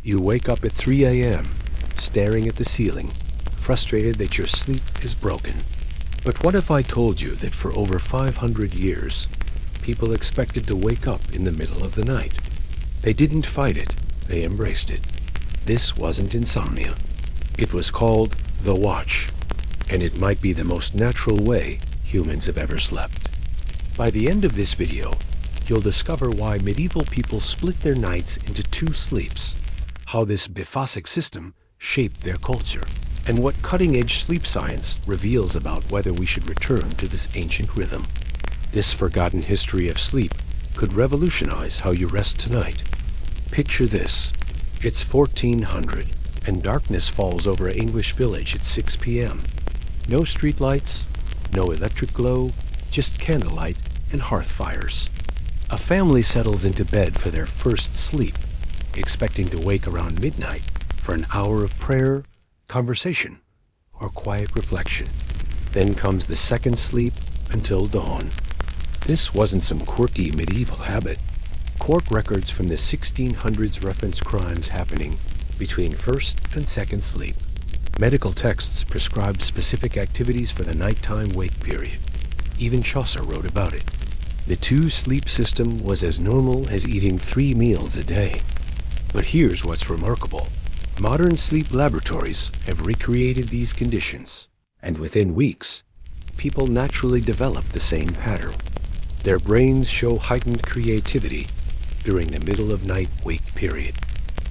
You wake up at 3 a.m., staring at the ceiling, frustrated that your sleep is broken. But what if I told you that for over 500 years, people expected to wake up in the middle of the night? They didn't fight it, they embraced it. This wasn't insomnia. It was called the watch, and it might be the most natural way humans have ever slept. By the end of this video, you'll discover why medieval people split their nights into two sleeps, how this biphasic system shaped their culture, and what cutting-edge sleep science reveals about whether we should return to this ancient rhythm. This forgotten history of sleep could revolutionize how you rest tonight. Picture this. It's 1400, and darkness falls over an English village at 6 p.m. No streetlights, no electric glow, just candlelight and hearth fires. A family settles into bed for their first sleep, expecting to wake around midnight for an hour of prayer, conversation, or quiet reflection. Then comes the second sleep until dawn. This wasn't some quirky medieval habit. Court records from the 1600s reference crimes happening between first and second sleep. Medical texts prescribed specific activities for the nighttime wake period. Even Chaucer wrote about it. The two-sleep system was as normal as eating 3 meals a day. But here's what's remarkable. Modern sleep laboratories have recreated these conditions, and within weeks, people naturally develop the same pattern. Their brains show heightened creativity during the middle-of-night wake period.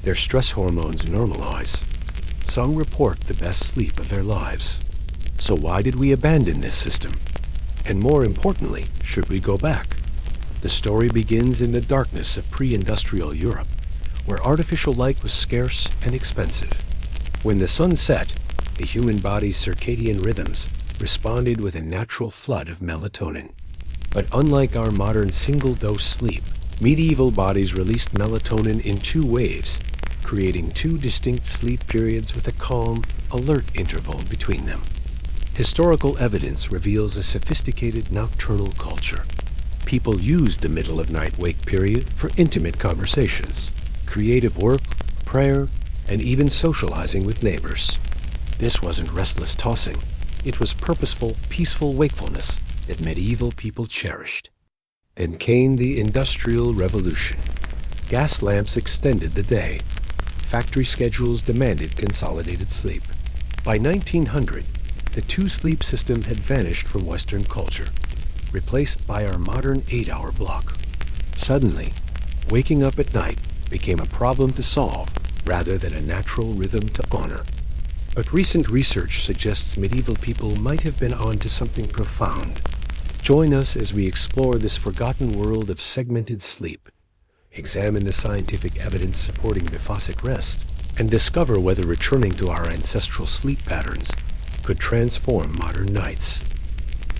Their stress hormones normalize. Some report the best sleep of their lives. So why did we abandon this system? And more importantly, should we go back? The story begins in the darkness of pre-industrial Europe, where artificial light was scarce and expensive. When the sun set, the human body's circadian rhythms responded with a natural flood of melatonin. But unlike our modern single-dose sleep, medieval bodies released melatonin in 2 waves, creating 2 distinct sleep periods with a calm, alert interval between them. Historical evidence reveals a sophisticated nocturnal culture. People used the middle-of-night wake period for intimate conversations, creative work, prayer, and even socializing with neighbors. This wasn't restless tossing. It was purposeful, peaceful wakefulness that medieval people cherished. Then came the Industrial Revolution. Gas lamps extended the day. Factory schedules demanded consolidated sleep. By 1900, the 2-sleep system had vanished from Western culture, replaced by our modern 8-hour block. Suddenly, waking up at night became a problem to solve rather than a natural rhythm to honor. But recent research suggests medieval people might have been onto something profound. Join us as we explore this forgotten world of segmented sleep, examine the scientific evidence supporting biphasic rest, and discover whether returning to our ancestral sleep patterns could transform modern nights.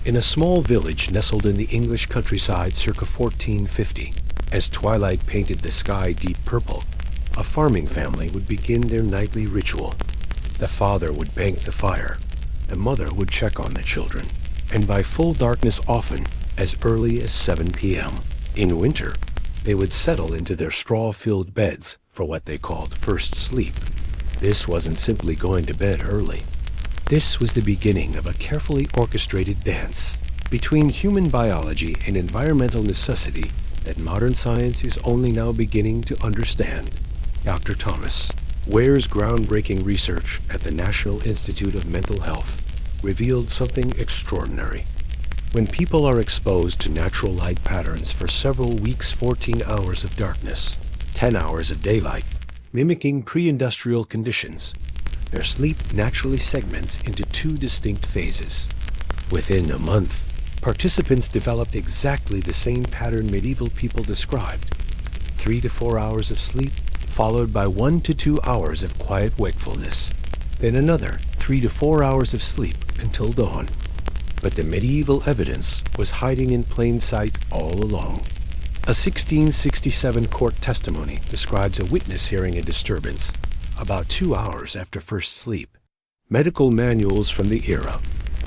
In a small village nestled in the English countryside circa 1450, as twilight painted the sky deep purple, a farming family would begin their nightly ritual. The father would bank the fire, the mother would check on the children, and by full darkness often as early as 7 p.m. In winter, they would settle into their straw-filled beds for what they called first sleep. This wasn't simply going to bed early. This was the beginning of a carefully orchestrated dance between human biology and environmental necessity that modern science is only now beginning to understand. Dr. Thomas Ware's groundbreaking research at the National Institute of Mental Health revealed something extraordinary. When people are exposed to natural light patterns for several weeks, 14 hours of darkness, 10 hours of daylight, mimicking pre-industrial conditions, their sleep naturally segments into 2 distinct phases. Within a month, participants developed exactly the same pattern medieval people described: 3 to 4 hours of sleep, followed by 1 to 2 hours of quiet wakefulness, then another 3 to 4 hours of sleep until dawn. But the medieval evidence was hiding in plain sight all along. A 1667 court testimony describes a witness hearing a disturbance about 2 hours after first sleep. Medical manuals from the era,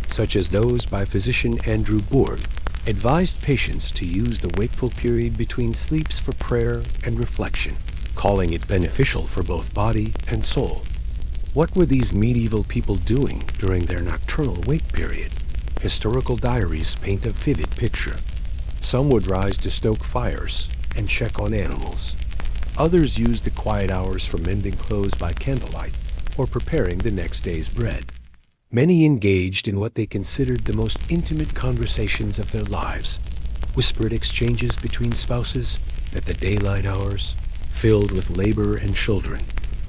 such as those by physician Andrew Bourg, advised patients to use the wakeful period between sleeps for prayer and reflection. calling it beneficial for both body and soul. What were these medieval people doing during their nocturnal wake period? Historical diaries paint a vivid picture. Some would rise to stoke fires and check on animals. Others used the quiet hours for mending clothes by candlelight or preparing the next day's bread. Many engaged in what they considered the most intimate conversations of their lives, whispered exchanges between spouses at the daylight hours, filled with labor and children,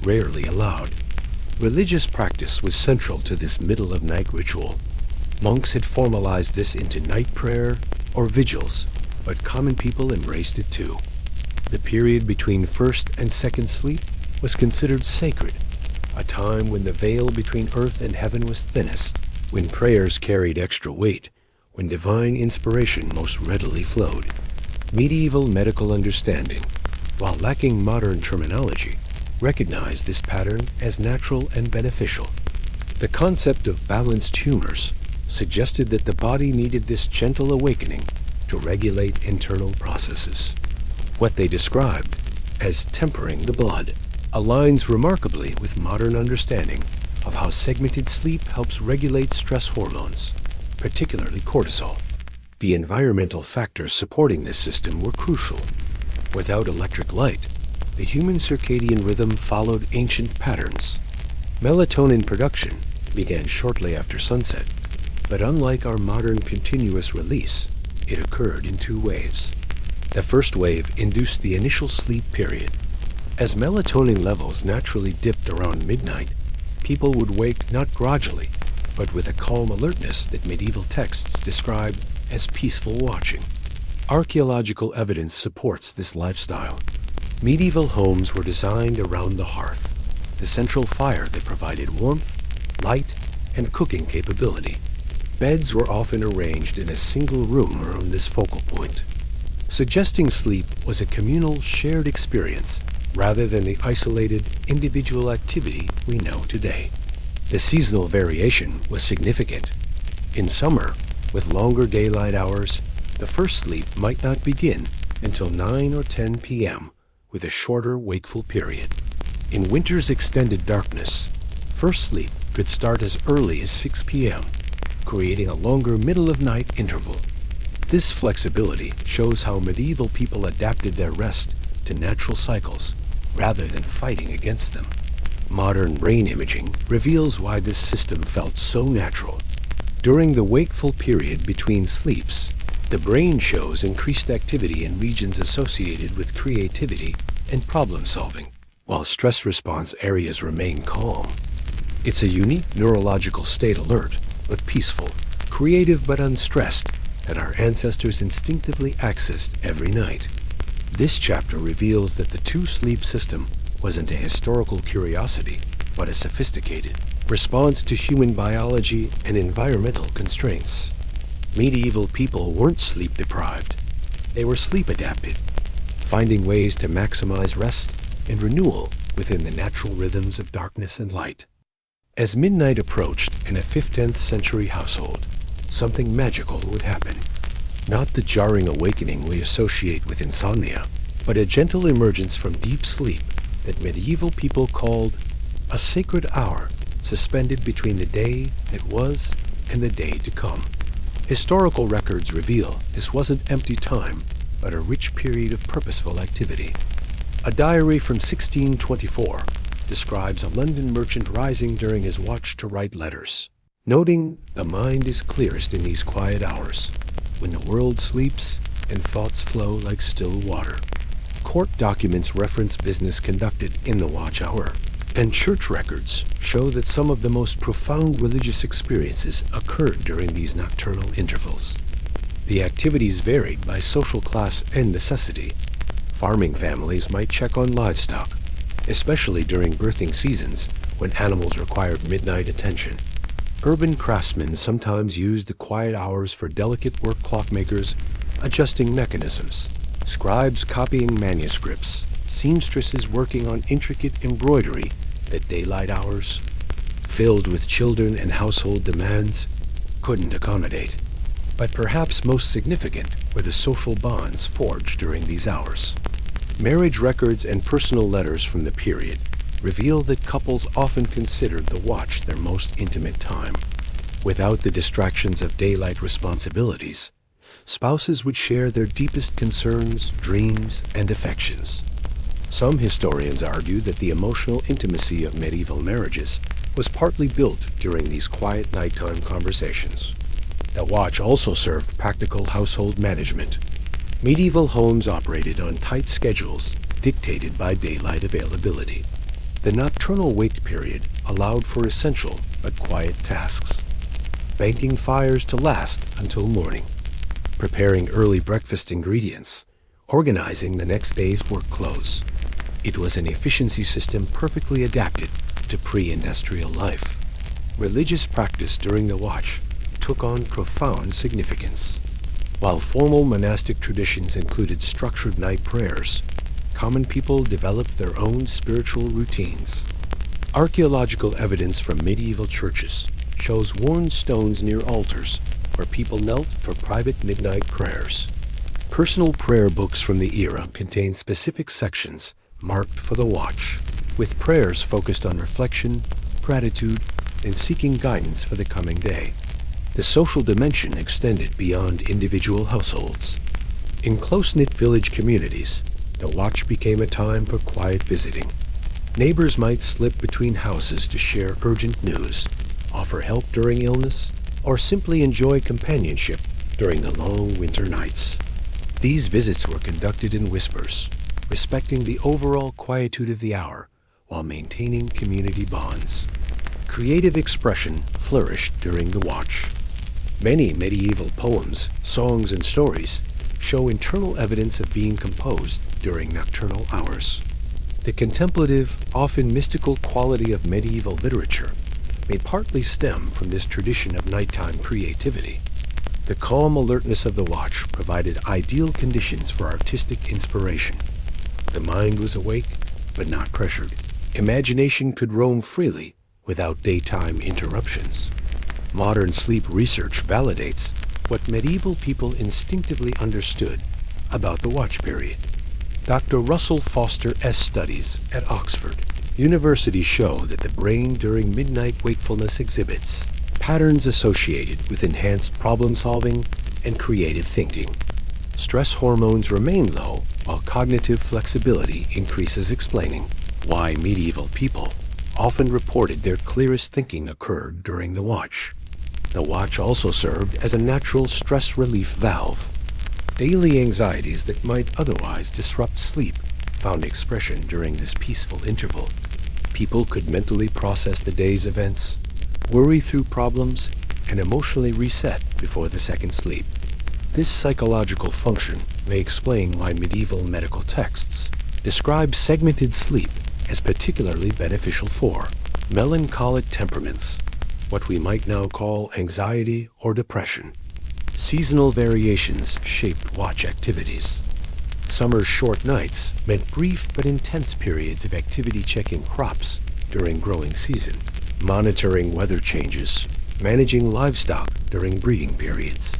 rarely allowed. Religious practice was central to this middle-of-night ritual. Monks had formalized this into night prayer or vigils, but common people embraced it too. The period between first and second sleep was considered sacred, a time when the veil between earth and heaven was thinnest, when prayers carried extra weight, when divine inspiration most readily flowed. Medieval medical understanding, while lacking modern terminology, recognized this pattern as natural and beneficial. The concept of balanced humors suggested that the body needed this gentle awakening to regulate internal processes. What they described as tempering the blood aligns remarkably with modern understanding of how segmented sleep helps regulate stress hormones, particularly cortisol. The environmental factors supporting this system were crucial. Without electric light, the human circadian rhythm followed ancient patterns. Melatonin production began shortly after sunset, but unlike our modern continuous release, it occurred in two waves. The first wave induced the initial sleep period. As melatonin levels naturally dipped around midnight, people would wake not gradually, but with a calm alertness that medieval texts describe as peaceful watching. Archaeological evidence supports this lifestyle. Medieval homes were designed around the hearth, the central fire that provided warmth, light, and cooking capability. Beds were often arranged in a single room around this focal point, suggesting sleep was a communal, shared experience rather than the isolated, individual activity we know today. The seasonal variation was significant. In summer, with longer daylight hours, the first sleep might not begin until 9 or 10 p.m., with a shorter wakeful period. In winter's extended darkness, first sleep could start as early as 6 p.m., creating a longer middle-of-night interval. This flexibility shows how medieval people adapted their rest to natural cycles rather than fighting against them. Modern brain imaging reveals why this system felt so natural. During the wakeful period between sleeps, the brain shows increased activity in regions associated with creativity and problem-solving, while stress response areas remain calm. It's a unique neurological state, alert but peaceful, creative but unstressed, that our ancestors instinctively accessed every night. This chapter reveals that the two-sleep system wasn't a historical curiosity, but a sophisticated response to human biology and environmental constraints. Medieval people weren't sleep-deprived. They were sleep-adapted, finding ways to maximize rest and renewal within the natural rhythms of darkness and light. As midnight approached in a 15th century household, something magical would happen. Not the jarring awakening we associate with insomnia, but a gentle emergence from deep sleep that medieval people called a sacred hour, suspended between the day that was and the day to come. Historical records reveal this wasn't empty time, but a rich period of purposeful activity. A diary from 1624 describes a London merchant rising during his watch to write letters, noting the mind is clearest in these quiet hours, when the world sleeps and thoughts flow like still water. Court documents reference business conducted in the watch hour, and church records show that some of the most profound religious experiences occurred during these nocturnal intervals. The activities varied by social class and necessity. Farming families might check on livestock, especially during birthing seasons when animals required midnight attention. Urban craftsmen sometimes used the quiet hours for delicate work, clockmakers adjusting mechanisms, scribes copying manuscripts, seamstresses working on intricate embroidery that daylight hours, filled with children and household demands, couldn't accommodate. But perhaps most significant were the social bonds forged during these hours. Marriage records and personal letters from the period reveal that couples often considered the watch their most intimate time. Without the distractions of daylight responsibilities, spouses would share their deepest concerns, dreams, and affections. Some historians argue that the emotional intimacy of medieval marriages was partly built during these quiet nighttime conversations. The watch also served practical household management. Medieval homes operated on tight schedules dictated by daylight availability. The nocturnal wait period allowed for essential but quiet tasks. Banking fires to last until morning, preparing early breakfast ingredients, organizing the next day's work clothes. It was an efficiency system perfectly adapted to pre-industrial life. Religious practice during the watch took on profound significance. While formal monastic traditions included structured night prayers, common people developed their own spiritual routines. Archaeological evidence from medieval churches shows worn stones near altars where people knelt for private midnight prayers. Personal prayer books from the era contain specific sections marked for the watch, with prayers focused on reflection, gratitude, and seeking guidance for the coming day. The social dimension extended beyond individual households. In close-knit village communities, the watch became a time for quiet visiting. Neighbors might slip between houses to share urgent news, offer help during illness, or simply enjoy companionship during the long winter nights. These visits were conducted in whispers, respecting the overall quietude of the hour while maintaining community bonds. Creative expression flourished during the watch. Many medieval poems, songs, and stories show internal evidence of being composed during nocturnal hours. The contemplative, often mystical quality of medieval literature may partly stem from this tradition of nighttime creativity. The calm alertness of the watch provided ideal conditions for artistic inspiration. The mind was awake, but not pressured. Imagination could roam freely without daytime interruptions. Modern sleep research validates what medieval people instinctively understood about the watch period. Dr. Russell Foster S. studies at Oxford University show that the brain during midnight wakefulness exhibits patterns associated with enhanced problem-solving and creative thinking. Stress hormones remain low, while cognitive flexibility increases, explaining why medieval people often reported their clearest thinking occurred during the watch. The watch also served as a natural stress relief valve. Daily anxieties that might otherwise disrupt sleep found expression during this peaceful interval. People could mentally process the day's events, worry through problems, and emotionally reset before the second sleep. This psychological function may explain why medieval medical texts describe segmented sleep as particularly beneficial for melancholic temperaments, what we might now call anxiety or depression. Seasonal variations shaped watch activities. Summer's short nights meant brief but intense periods of activity checking crops during growing season, monitoring weather changes, managing livestock during breeding periods.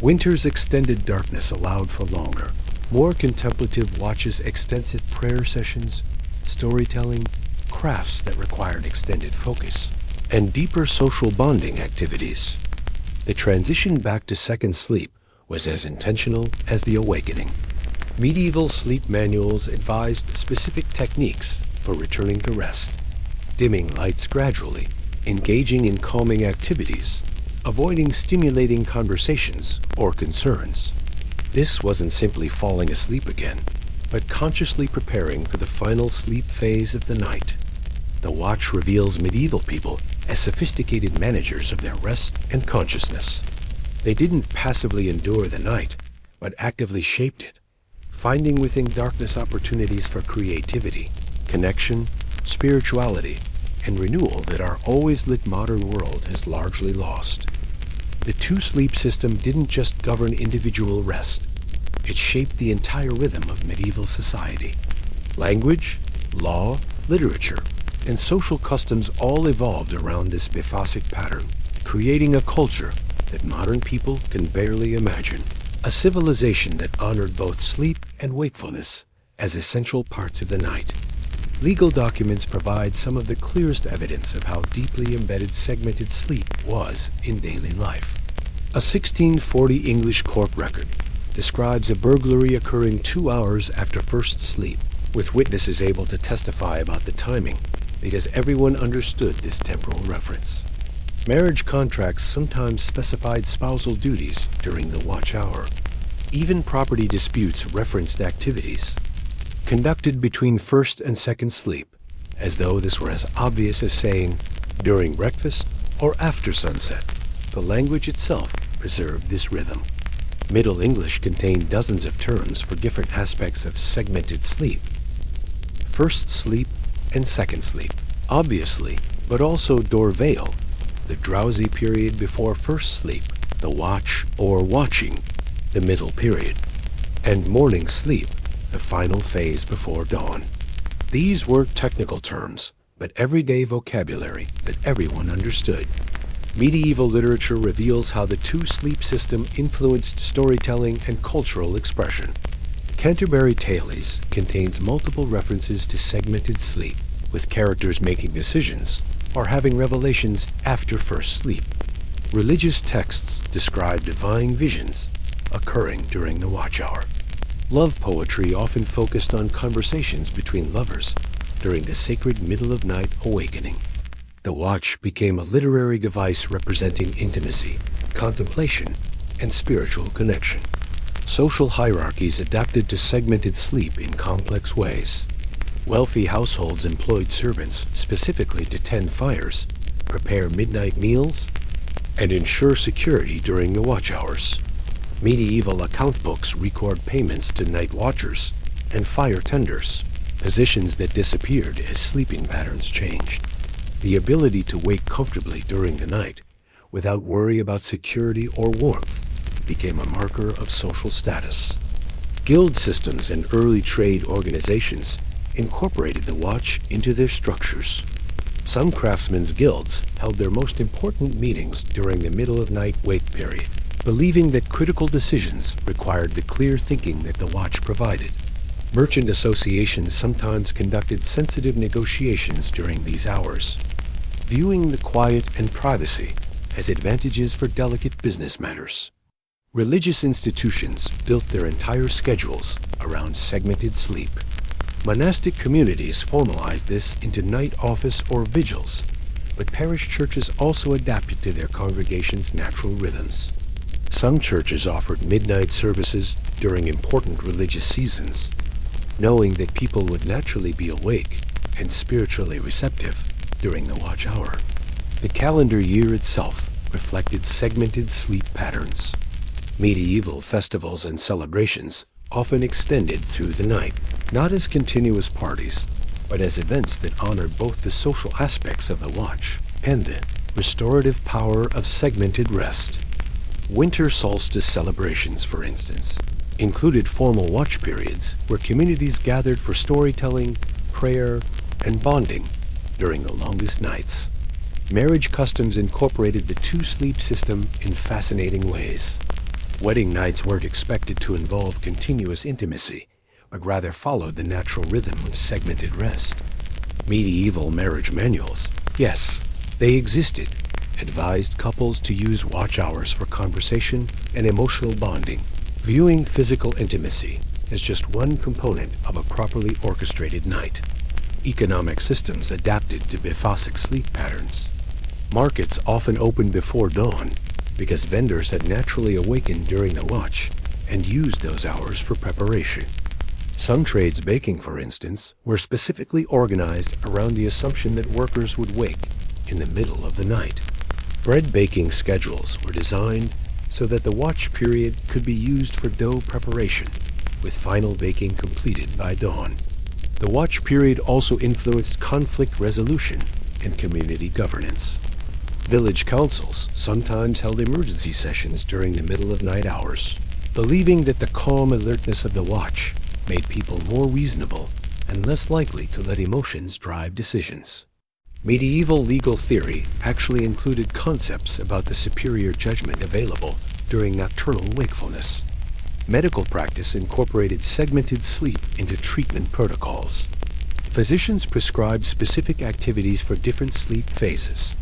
Winter's extended darkness allowed for longer, more contemplative watches, extensive prayer sessions, storytelling, crafts that required extended focus, and deeper social bonding activities. The transition back to second sleep was as intentional as the awakening. Medieval sleep manuals advised specific techniques for returning to rest, dimming lights gradually, engaging in calming activities, avoiding stimulating conversations or concerns. This wasn't simply falling asleep again, but consciously preparing for the final sleep phase of the night. The watch reveals medieval people as sophisticated managers of their rest and consciousness. They didn't passively endure the night, but actively shaped it, finding within darkness opportunities for creativity, connection, spirituality, and renewal that our always-lit modern world has largely lost. The two-sleep system didn't just govern individual rest. It shaped the entire rhythm of medieval society. Language, law, literature, and social customs all evolved around this biphasic pattern, creating a culture that modern people can barely imagine. A civilization that honored both sleep and wakefulness as essential parts of the night. Legal documents provide some of the clearest evidence of how deeply embedded segmented sleep was in daily life. A 1640 English court record describes a burglary occurring 2 hours after first sleep, with witnesses able to testify about the timing because everyone understood this temporal reference. Marriage contracts sometimes specified spousal duties during the watch hour. Even property disputes referenced activities conducted between first and second sleep, as though this were as obvious as saying, during breakfast or after sunset. The language itself preserved this rhythm. Middle English contained dozens of terms for different aspects of segmented sleep. First sleep and second sleep, obviously, but also dorveil, the drowsy period before first sleep, the watch or watching, the middle period, and morning sleep, the final phase before dawn. These were technical terms, but everyday vocabulary that everyone understood. Medieval literature reveals how the two-sleep system influenced storytelling and cultural expression. Canterbury Tales contains multiple references to segmented sleep, with characters making decisions or having revelations after first sleep. Religious texts describe divine visions occurring during the watch hour. Love poetry often focused on conversations between lovers during the sacred middle-of-night awakening. The watch became a literary device representing intimacy, contemplation, and spiritual connection. Social hierarchies adapted to segmented sleep in complex ways. Wealthy households employed servants specifically to tend fires, prepare midnight meals, and ensure security during the watch hours. Medieval account books record payments to night watchers and fire tenders, positions that disappeared as sleeping patterns changed. The ability to wake comfortably during the night, without worry about security or warmth, became a marker of social status. Guild systems and early trade organizations incorporated the watch into their structures. Some craftsmen's guilds held their most important meetings during the middle-of-night wake period, believing that critical decisions required the clear thinking that the watch provided. Merchant associations sometimes conducted sensitive negotiations during these hours, viewing the quiet and privacy as advantages for delicate business matters. Religious institutions built their entire schedules around segmented sleep. Monastic communities formalized this into night office or vigils, but parish churches also adapted to their congregations' natural rhythms. Some churches offered midnight services during important religious seasons, knowing that people would naturally be awake and spiritually receptive during the watch hour. The calendar year itself reflected segmented sleep patterns. Medieval festivals and celebrations often extended through the night, not as continuous parties, but as events that honored both the social aspects of the watch and the restorative power of segmented rest. Winter solstice celebrations, for instance, included formal watch periods where communities gathered for storytelling, prayer, and bonding during the longest nights. Marriage customs incorporated the two-sleep system in fascinating ways. Wedding nights weren't expected to involve continuous intimacy, but rather followed the natural rhythm of segmented rest. Medieval marriage manuals, yes, they existed, advised couples to use watch hours for conversation and emotional bonding, viewing physical intimacy as just one component of a properly orchestrated night. Economic systems adapted to biphasic sleep patterns. Markets often opened before dawn because vendors had naturally awakened during the watch and used those hours for preparation. Some trades, baking for instance, were specifically organized around the assumption that workers would wake in the middle of the night. Bread baking schedules were designed so that the watch period could be used for dough preparation, with final baking completed by dawn. The watch period also influenced conflict resolution and community governance. Village councils sometimes held emergency sessions during the middle-of-night hours, believing that the calm alertness of the watch made people more reasonable and less likely to let emotions drive decisions. Medieval legal theory actually included concepts about the superior judgment available during nocturnal wakefulness. Medical practice incorporated segmented sleep into treatment protocols. Physicians prescribed specific activities for different sleep phases.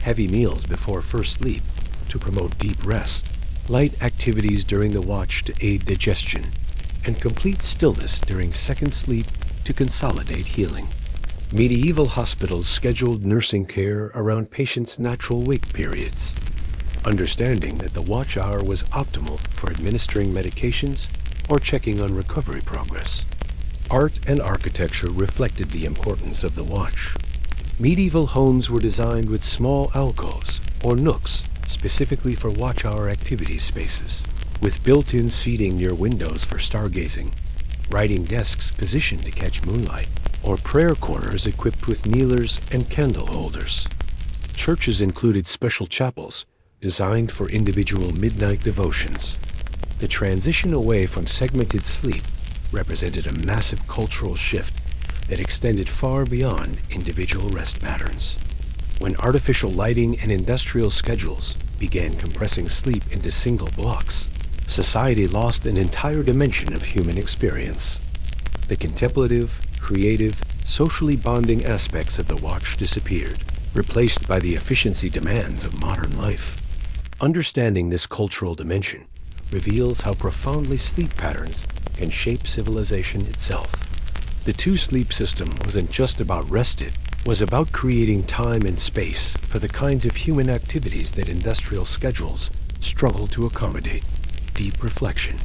Heavy meals before first sleep to promote deep rest, light activities during the watch to aid digestion, and complete stillness during second sleep to consolidate healing. Medieval hospitals scheduled nursing care around patients' natural wake periods, understanding that the watch hour was optimal for administering medications or checking on recovery progress. Art and architecture reflected the importance of the watch. Medieval homes were designed with small alcoves or nooks specifically for watch hour activity spaces, with built-in seating near windows for stargazing, writing desks positioned to catch moonlight, or prayer corners equipped with kneelers and candle holders. Churches included special chapels designed for individual midnight devotions. The transition away from segmented sleep represented a massive cultural shift that extended far beyond individual rest patterns. When artificial lighting and industrial schedules began compressing sleep into single blocks, society lost an entire dimension of human experience. The contemplative, creative, socially bonding aspects of the watch disappeared, replaced by the efficiency demands of modern life. Understanding this cultural dimension reveals how profoundly sleep patterns can shape civilization itself. The two-sleep system wasn't just about rest, it was about creating time and space for the kinds of human activities that industrial schedules struggle to accommodate. Deep reflection,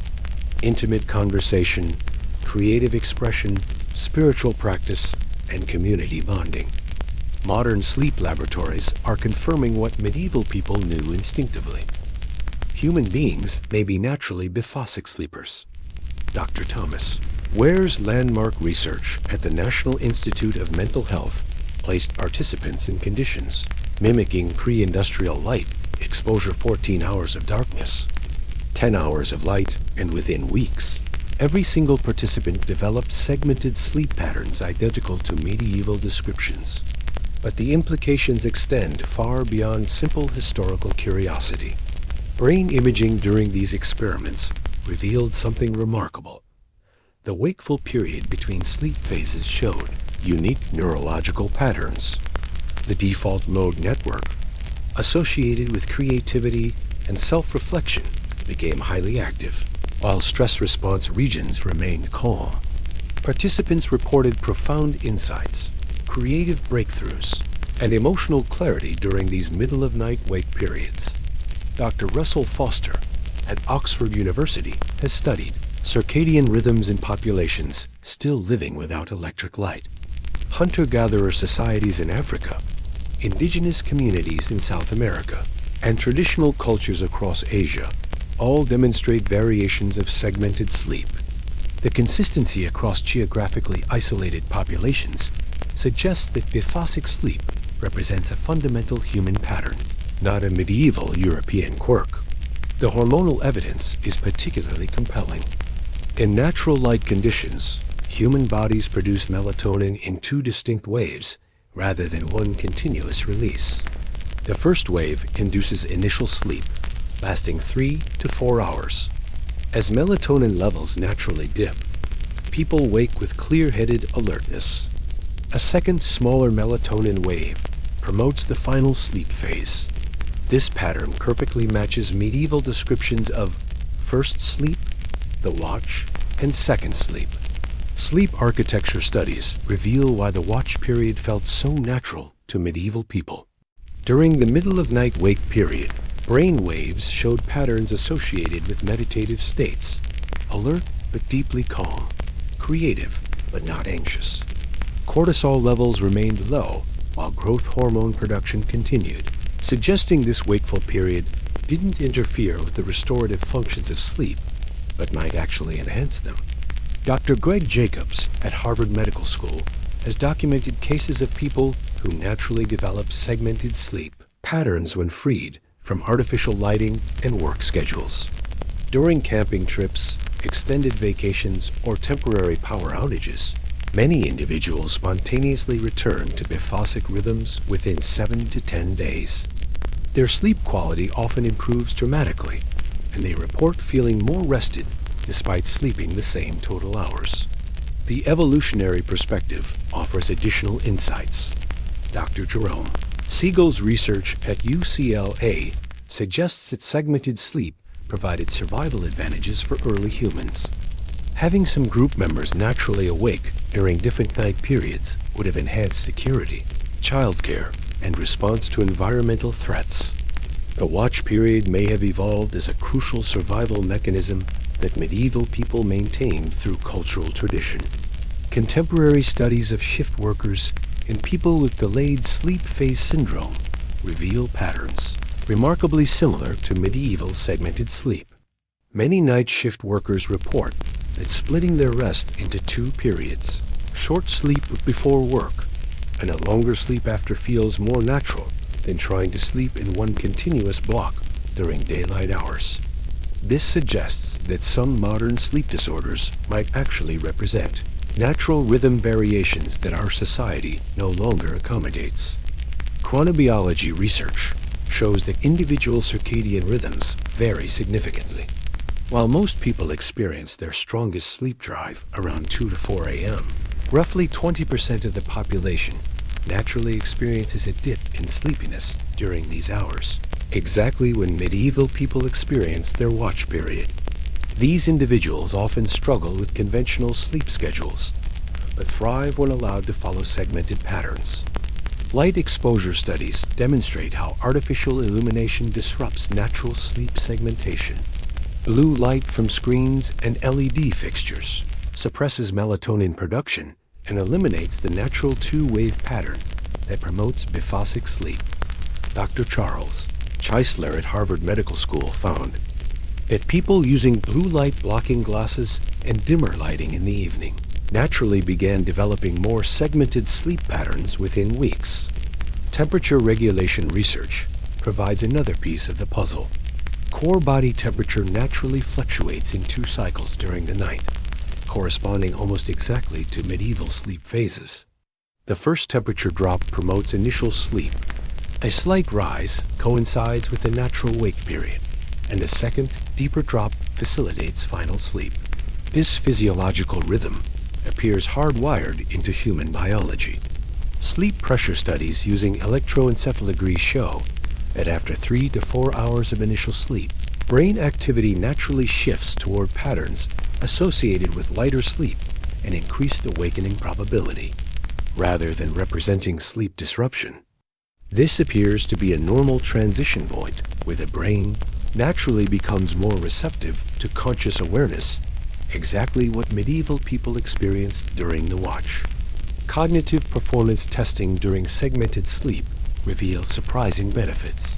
intimate conversation, creative expression, spiritual practice, and community bonding. Modern sleep laboratories are confirming what medieval people knew instinctively. Human beings may be naturally biphasic sleepers. Dr. Thomas Ware's landmark research at the National Institute of Mental Health placed participants in conditions mimicking pre-industrial light, exposure 14 hours of darkness, 10 hours of light, and within weeks, every single participant developed segmented sleep patterns identical to medieval descriptions. But the implications extend far beyond simple historical curiosity. Brain imaging during these experiments revealed something remarkable. The wakeful period between sleep phases showed unique neurological patterns. The default mode network, associated with creativity and self-reflection, became highly active, while stress response regions remained calm. Participants reported profound insights, creative breakthroughs, and emotional clarity during these middle-of-night wake periods. Dr. Russell Foster at Oxford University has studied circadian rhythms in populations still living without electric light. Hunter-gatherer societies in Africa, indigenous communities in South America, and traditional cultures across Asia all demonstrate variations of segmented sleep. The consistency across geographically isolated populations suggests that biphasic sleep represents a fundamental human pattern, not a medieval European quirk. The hormonal evidence is particularly compelling. In natural light conditions, human bodies produce melatonin in two distinct waves rather than one continuous release. The first wave induces initial sleep, lasting 3 to 4 hours. As melatonin levels naturally dip, people wake with clear-headed alertness. A second, smaller melatonin wave promotes the final sleep phase. This pattern perfectly matches medieval descriptions of first sleep, the watch, and second sleep. Sleep architecture studies reveal why the watch period felt so natural to medieval people. During the middle-of-night wake period, brain waves showed patterns associated with meditative states, alert but deeply calm, creative but not anxious. Cortisol levels remained low while growth hormone production continued, suggesting this wakeful period didn't interfere with the restorative functions of sleep, but might actually enhance them. Dr. Greg Jacobs at Harvard Medical School has documented cases of people who naturally develop segmented sleep patterns when freed from artificial lighting and work schedules. During camping trips, extended vacations, or temporary power outages, many individuals spontaneously return to biphasic rhythms within 7 to 10 days. Their sleep quality often improves dramatically, and they report feeling more rested despite sleeping the same total hours. The evolutionary perspective offers additional insights. Dr. Jerome Siegel's research at UCLA suggests that segmented sleep provided survival advantages for early humans. Having some group members naturally awake during different night periods would have enhanced security, childcare, and response to environmental threats. The watch period may have evolved as a crucial survival mechanism that medieval people maintained through cultural tradition. Contemporary studies of shift workers and people with delayed sleep phase syndrome reveal patterns remarkably similar to medieval segmented sleep. Many night shift workers report that splitting their rest into two periods, short sleep before work and a longer sleep after, feels more natural than trying to sleep in one continuous block during daylight hours. This suggests that some modern sleep disorders might actually represent natural rhythm variations that our society no longer accommodates. Chronobiology research shows that individual circadian rhythms vary significantly. While most people experience their strongest sleep drive around 2 to 4 a.m., roughly 20% of the population naturally experiences a dip in sleepiness during these hours, exactly when medieval people experienced their watch period. These individuals often struggle with conventional sleep schedules, but thrive when allowed to follow segmented patterns. Light exposure studies demonstrate how artificial illumination disrupts natural sleep segmentation. Blue light from screens and LED fixtures suppresses melatonin production and eliminates the natural two-wave pattern that promotes biphasic sleep. Dr. Charles Cheisler at Harvard Medical School found that people using blue light blocking glasses and dimmer lighting in the evening naturally began developing more segmented sleep patterns within weeks. Temperature regulation research provides another piece of the puzzle. Core body temperature naturally fluctuates in 2 cycles during the night, corresponding almost exactly to medieval sleep phases. The first temperature drop promotes initial sleep. A slight rise coincides with the natural wake period, and a second, deeper drop facilitates final sleep. This physiological rhythm appears hardwired into human biology. Sleep pressure studies using electroencephalography show that after 3 to 4 hours of initial sleep, brain activity naturally shifts toward patterns associated with lighter sleep and increased awakening probability, rather than representing sleep disruption. This appears to be a normal transition point where the brain naturally becomes more receptive to conscious awareness, exactly what medieval people experienced during the watch. Cognitive performance testing during segmented sleep reveals surprising benefits.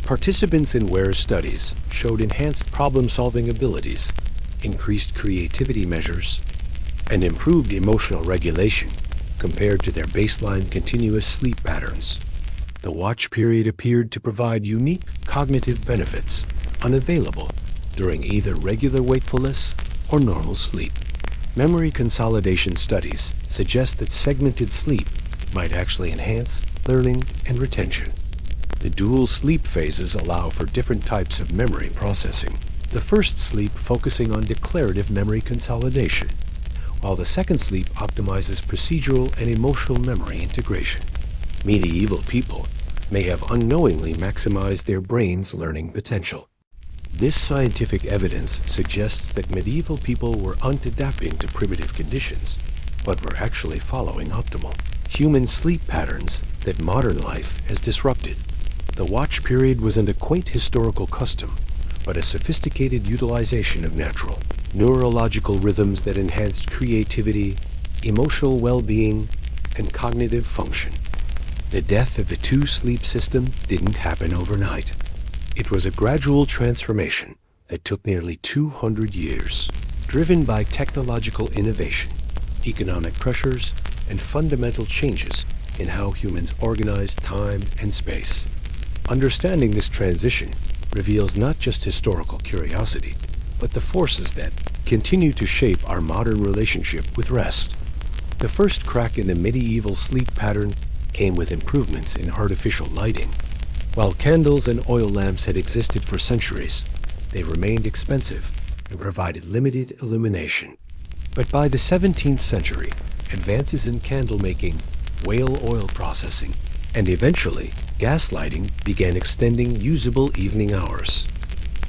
Participants in WARE studies showed enhanced problem-solving abilities, increased creativity measures, and improved emotional regulation compared to their baseline continuous sleep patterns. The watch period appeared to provide unique cognitive benefits unavailable during either regular wakefulness or normal sleep. Memory consolidation studies suggest that segmented sleep might actually enhance learning and retention. The dual sleep phases allow for different types of memory processing. The first sleep focusing on declarative memory consolidation, while the second sleep optimizes procedural and emotional memory integration. Medieval people may have unknowingly maximized their brain's learning potential. This scientific evidence suggests that medieval people were unadapting to primitive conditions, but were actually following optimal human sleep patterns that modern life has disrupted. The watch period wasn't a quaint historical custom, but a sophisticated utilization of natural, neurological rhythms that enhanced creativity, emotional well-being, and cognitive function. The death of the two-sleep system didn't happen overnight. It was a gradual transformation that took nearly 200 years, driven by technological innovation, economic pressures, and fundamental changes in how humans organize time and space. Understanding this transition reveals not just historical curiosity, but the forces that continue to shape our modern relationship with rest. The first crack in the medieval sleep pattern came with improvements in artificial lighting. While candles and oil lamps had existed for centuries, they remained expensive and provided limited illumination. But by the 17th century, advances in candle making, whale oil processing, and eventually gas lighting began extending usable evening hours.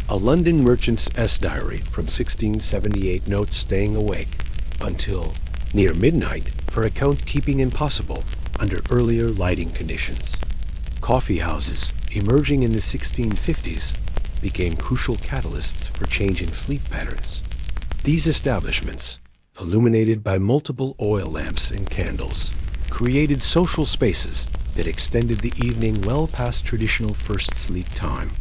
A London merchant's diary from 1678 notes staying awake until near midnight for account keeping impossible under earlier lighting conditions. Coffee houses, emerging in the 1650s, became crucial catalysts for changing sleep patterns. These establishments, illuminated by multiple oil lamps and candles, created social spaces that extended the evening well past traditional first sleep time.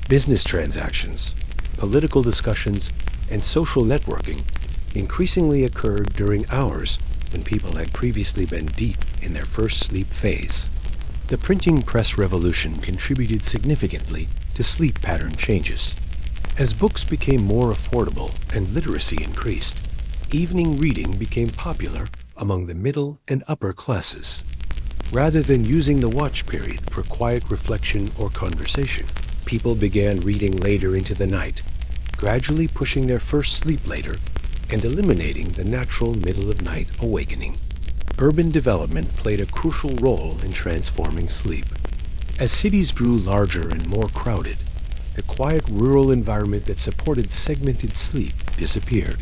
Business transactions, political discussions, and social networking increasingly occurred during hours when people had previously been deep in their first sleep phase. The printing press revolution contributed significantly to sleep pattern changes. As books became more affordable and literacy increased, evening reading became popular among the middle and upper classes. Rather than using the watch period for quiet reflection or conversation, people began reading later into the night, gradually pushing their first sleep later and eliminating the natural middle-of-night awakening. Urban development played a crucial role in transforming sleep. As cities grew larger and more crowded, the quiet rural environment that supported segmented sleep disappeared.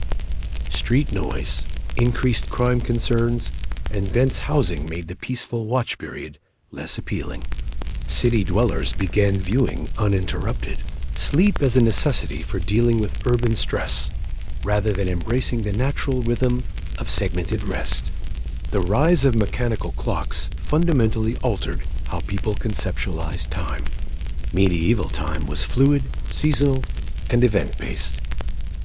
Street noise, increased crime concerns, and dense housing made the peaceful watch period less appealing. City dwellers began viewing uninterrupted sleep as a necessity for dealing with urban stress, rather than embracing the natural rhythm of segmented rest. The rise of mechanical clocks fundamentally altered how people conceptualized time. Medieval time was fluid, seasonal, and event-based.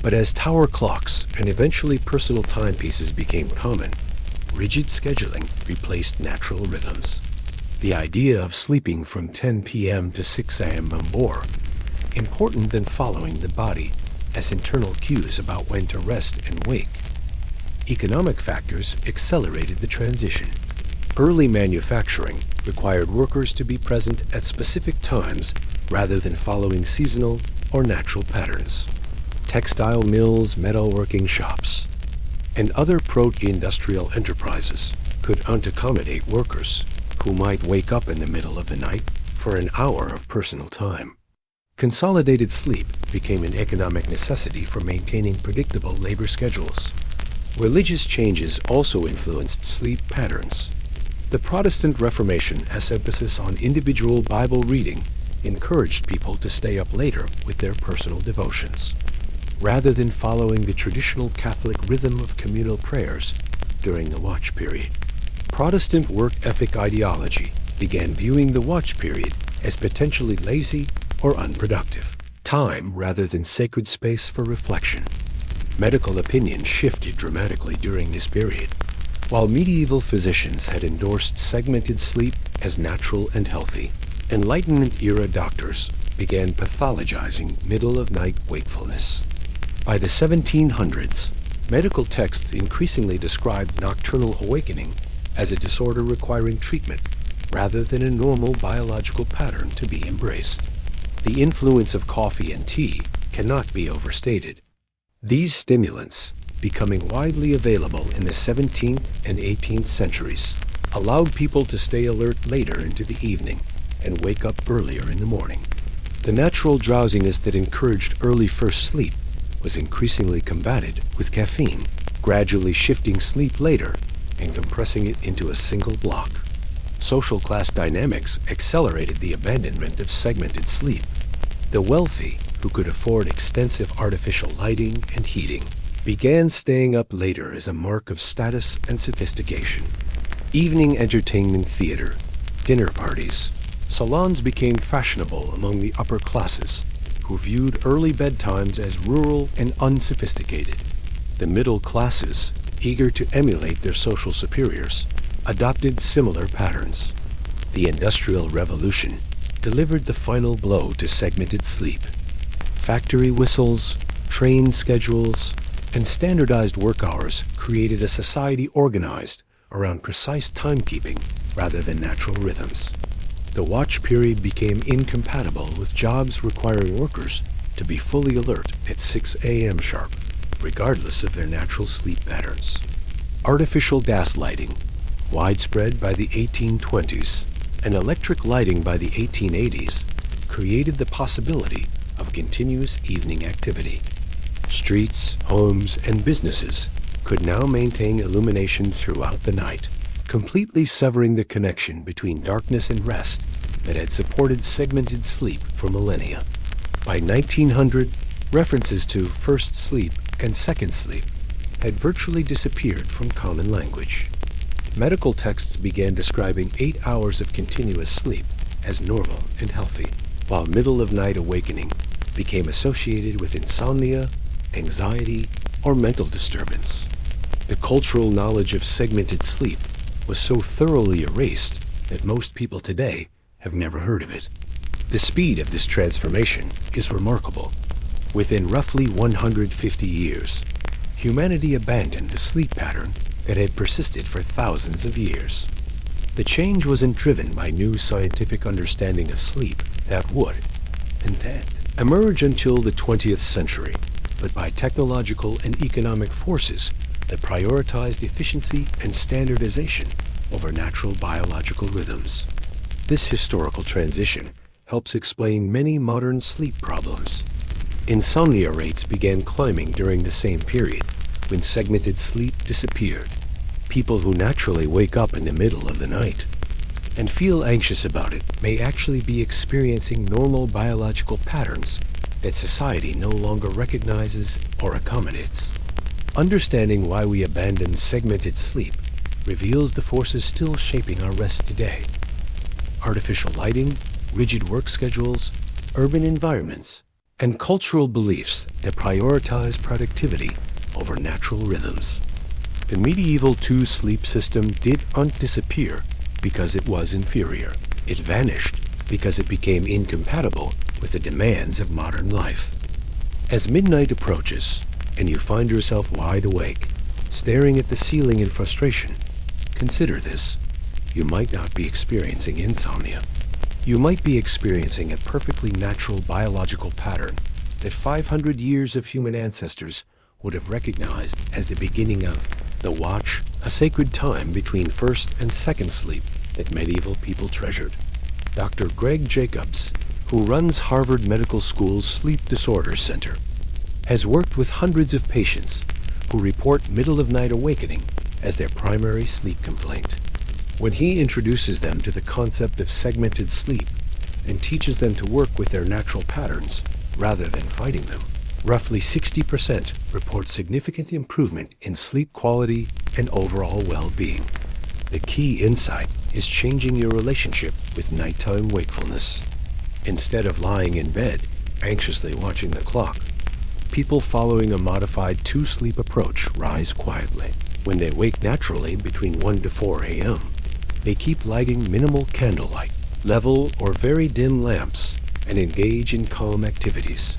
But as tower clocks and eventually personal timepieces became common, rigid scheduling replaced natural rhythms. The idea of sleeping from 10 p.m. to 6 a.m. was more important than following the body as internal cues about when to rest and wake. Economic factors accelerated the transition. Early manufacturing required workers to be present at specific times rather than following seasonal or natural patterns. Textile mills, metalworking shops, and other pro-industrial enterprises could accommodate workers who might wake up in the middle of the night for an hour of personal time. Consolidated sleep became an economic necessity for maintaining predictable labor schedules. Religious changes also influenced sleep patterns. The Protestant Reformation, as emphasis on individual Bible reading, encouraged people to stay up later with their personal devotions, rather than following the traditional Catholic rhythm of communal prayers during the watch period. Protestant work ethic ideology began viewing the watch period as potentially lazy or unproductive time rather than sacred space for reflection. Medical opinions shifted dramatically during this period. While medieval physicians had endorsed segmented sleep as natural and healthy, Enlightenment-era doctors began pathologizing middle-of-night wakefulness. By the 1700s, medical texts increasingly described nocturnal awakening as a disorder requiring treatment rather than a normal biological pattern to be embraced. The influence of coffee and tea cannot be overstated. These stimulants, becoming widely available in the 17th and 18th centuries, allowed people to stay alert later into the evening and wake up earlier in the morning. The natural drowsiness that encouraged early first sleep was increasingly combated with caffeine, gradually shifting sleep later and compressing it into a single block. Social class dynamics accelerated the abandonment of segmented sleep. The wealthy, who could afford extensive artificial lighting and heating, began staying up later as a mark of status and sophistication. Evening entertainment theater, dinner parties, salons became fashionable among the upper classes, who viewed early bedtimes as rural and unsophisticated. The middle classes, eager to emulate their social superiors, adopted similar patterns. The Industrial Revolution delivered the final blow to segmented sleep. Factory whistles, train schedules, and standardized work hours created a society organized around precise timekeeping rather than natural rhythms. The watch period became incompatible with jobs requiring workers to be fully alert at 6 a.m. sharp, regardless of their natural sleep patterns. Artificial gas lighting, widespread by the 1820s, and electric lighting by the 1880s, created the possibility of continuous evening activity. Streets, homes, and businesses could now maintain illumination throughout the night, completely severing the connection between darkness and rest that had supported segmented sleep for millennia. By 1900, references to first sleep and second sleep had virtually disappeared from common language. Medical texts began describing 8 hours of continuous sleep as normal and healthy, while middle-of-night awakening became associated with insomnia, anxiety, or mental disturbance. The cultural knowledge of segmented sleep was so thoroughly erased that most people today have never heard of it. The speed of this transformation is remarkable. Within roughly 150 years, humanity abandoned a sleep pattern that had persisted for thousands of years. The change wasn't driven by new scientific understanding of sleep that would, in fact, emerge until the 20th century, but by technological and economic forces that prioritized efficiency and standardization over natural biological rhythms. This historical transition helps explain many modern sleep problems. Insomnia rates began climbing during the same period when segmented sleep disappeared. People who naturally wake up in the middle of the night and feel anxious about it may actually be experiencing normal biological patterns that society no longer recognizes or accommodates. Understanding why we abandon segmented sleep reveals the forces still shaping our rest today. Artificial lighting, rigid work schedules, urban environments, and cultural beliefs that prioritize productivity over natural rhythms. The medieval two-sleep system didn't disappear because it was inferior. It vanished because it became incompatible with the demands of modern life. As midnight approaches and you find yourself wide awake, staring at the ceiling in frustration, consider this. You might not be experiencing insomnia. You might be experiencing a perfectly natural biological pattern that 500 years of human ancestors would have recognized as the beginning of the watch, a sacred time between first and second sleep that medieval people treasured. Dr. Greg Jacobs, who runs Harvard Medical School's Sleep Disorders Center, has worked with hundreds of patients who report middle-of-night awakening as their primary sleep complaint. When he introduces them to the concept of segmented sleep and teaches them to work with their natural patterns rather than fighting them, roughly 60% report significant improvement in sleep quality and overall well-being. The key insight is changing your relationship with nighttime wakefulness. Instead of lying in bed, anxiously watching the clock, people following a modified two-sleep approach rise quietly. When they wake naturally between 1 to 4 a.m., they keep lighting minimal candlelight, level or very dim lamps, and engage in calm activities.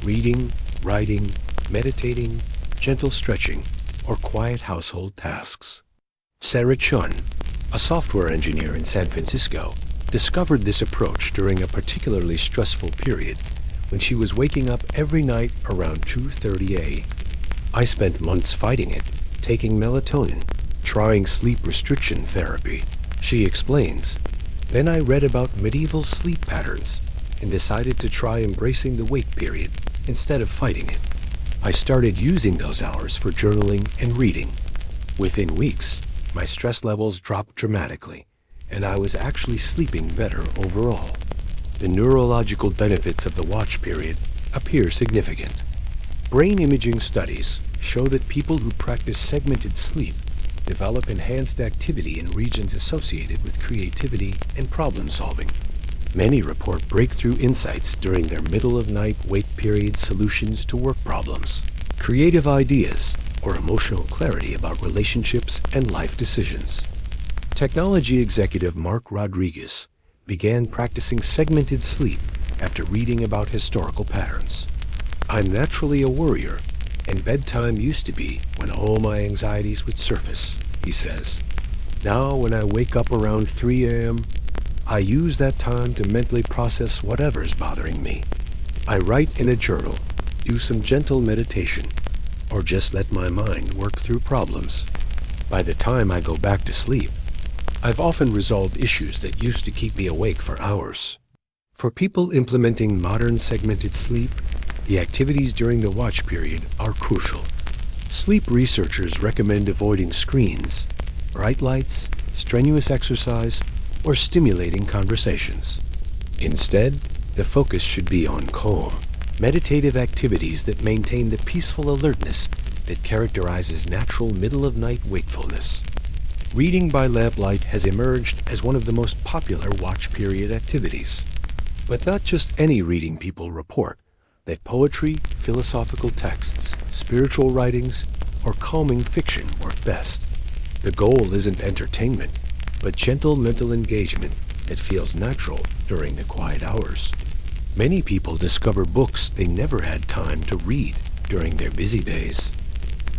Reading, writing, meditating, gentle stretching, or quiet household tasks. Sarah Chun, a software engineer in San Francisco, discovered this approach during a particularly stressful period when she was waking up every night around 2:30 a.m. I spent months fighting it, taking melatonin, trying sleep restriction therapy. She explains, then I read about medieval sleep patterns and decided to try embracing the wake period instead of fighting it. I started using those hours for journaling and reading. Within weeks, my stress levels dropped dramatically, and I was actually sleeping better overall. The neurological benefits of the watch period appear significant. Brain imaging studies show that people who practice segmented sleep develop enhanced activity in regions associated with creativity and problem solving. Many report breakthrough insights during their middle-of-night wake period solutions to work problems, creative ideas, or emotional clarity about relationships and life decisions. Technology executive Mark Rodriguez began practicing segmented sleep after reading about historical patterns. I'm naturally a worrier, and bedtime used to be when all my anxieties would surface, he says. Now when I wake up around 3 a.m., I use that time to mentally process whatever's bothering me. I write in a journal, do some gentle meditation, or just let my mind work through problems. By the time I go back to sleep, I've often resolved issues that used to keep me awake for hours. For people implementing modern segmented sleep, the activities during the watch period are crucial. Sleep researchers recommend avoiding screens, bright lights, strenuous exercise, or stimulating conversations. Instead, the focus should be on calm, meditative activities that maintain the peaceful alertness that characterizes natural middle-of-night wakefulness. Reading by lamplight has emerged as one of the most popular watch period activities. But not just any reading. People report that poetry, philosophical texts, spiritual writings, or calming fiction work best. The goal isn't entertainment, but gentle mental engagement that feels natural during the quiet hours. Many people discover books they never had time to read during their busy days.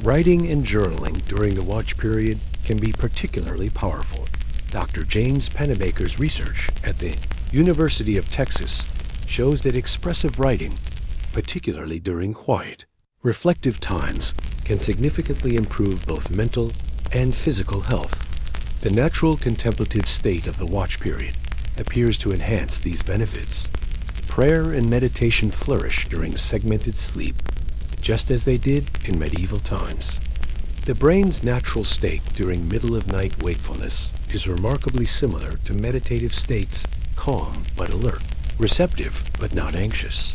Writing and journaling during the watch period can be particularly powerful. Dr. James Pennebaker's research at the University of Texas shows that expressive writing, particularly during quiet, reflective times, can significantly improve both mental and physical health. The natural contemplative state of the watch period appears to enhance these benefits. Prayer and meditation flourish during segmented sleep, just as they did in medieval times. The brain's natural state during middle-of-night wakefulness is remarkably similar to meditative states, calm but alert, receptive but not anxious.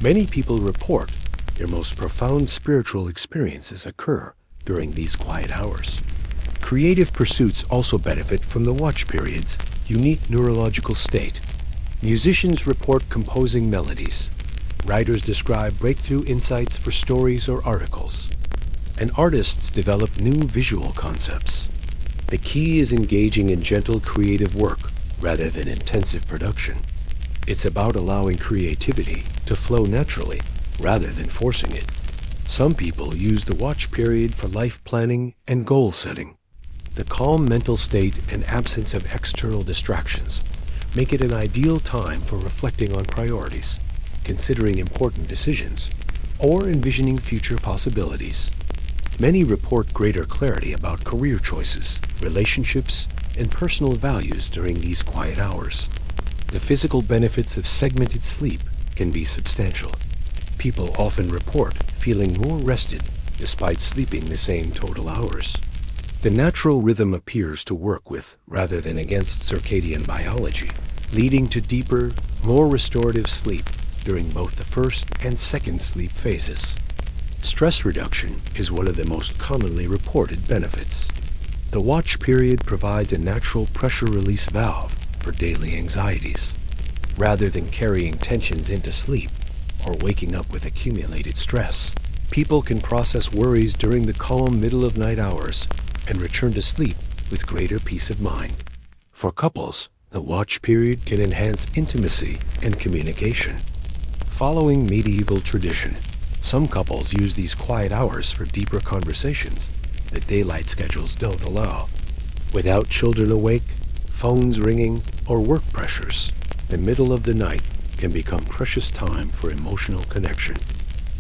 Many people report their most profound spiritual experiences occur during these quiet hours. Creative pursuits also benefit from the watch period's unique neurological state. Musicians report composing melodies. Writers describe breakthrough insights for stories or articles. And artists develop new visual concepts. The key is engaging in gentle creative work rather than intensive production. It's about allowing creativity to flow naturally rather than forcing it. Some people use the watch period for life planning and goal setting. The calm mental state and absence of external distractions make it an ideal time for reflecting on priorities, considering important decisions, or envisioning future possibilities. Many report greater clarity about career choices, relationships, and personal values during these quiet hours. The physical benefits of segmented sleep can be substantial. People often report feeling more rested despite sleeping the same total hours. The natural rhythm appears to work with rather than against circadian biology, leading to deeper, more restorative sleep during both the first and second sleep phases. Stress reduction is one of the most commonly reported benefits. The watch period provides a natural pressure release valve for daily anxieties. Rather than carrying tensions into sleep or waking up with accumulated stress, people can process worries during the calm middle-of-night hours and return to sleep with greater peace of mind. For couples, the watch period can enhance intimacy and communication. Following medieval tradition, some couples use these quiet hours for deeper conversations that daylight schedules don't allow. Without children awake, phones ringing, or work pressures, the middle of the night can become precious time for emotional connection.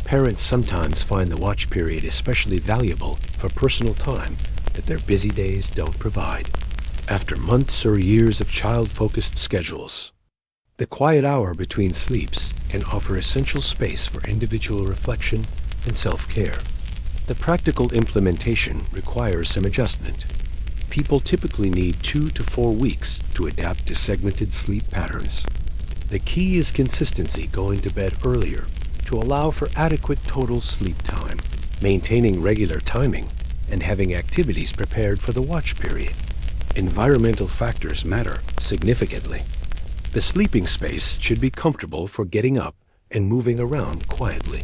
Parents sometimes find the watch period especially valuable for personal time that their busy days don't provide. After months or years of child-focused schedules, the quiet hour between sleeps can offer essential space for individual reflection and self-care. The practical implementation requires some adjustment. People typically need 2 to 4 weeks to adapt to segmented sleep patterns. The key is consistency, going to bed earlier to allow for adequate total sleep time, maintaining regular timing, and having activities prepared for the watch period. Environmental factors matter significantly. The sleeping space should be comfortable for getting up and moving around quietly.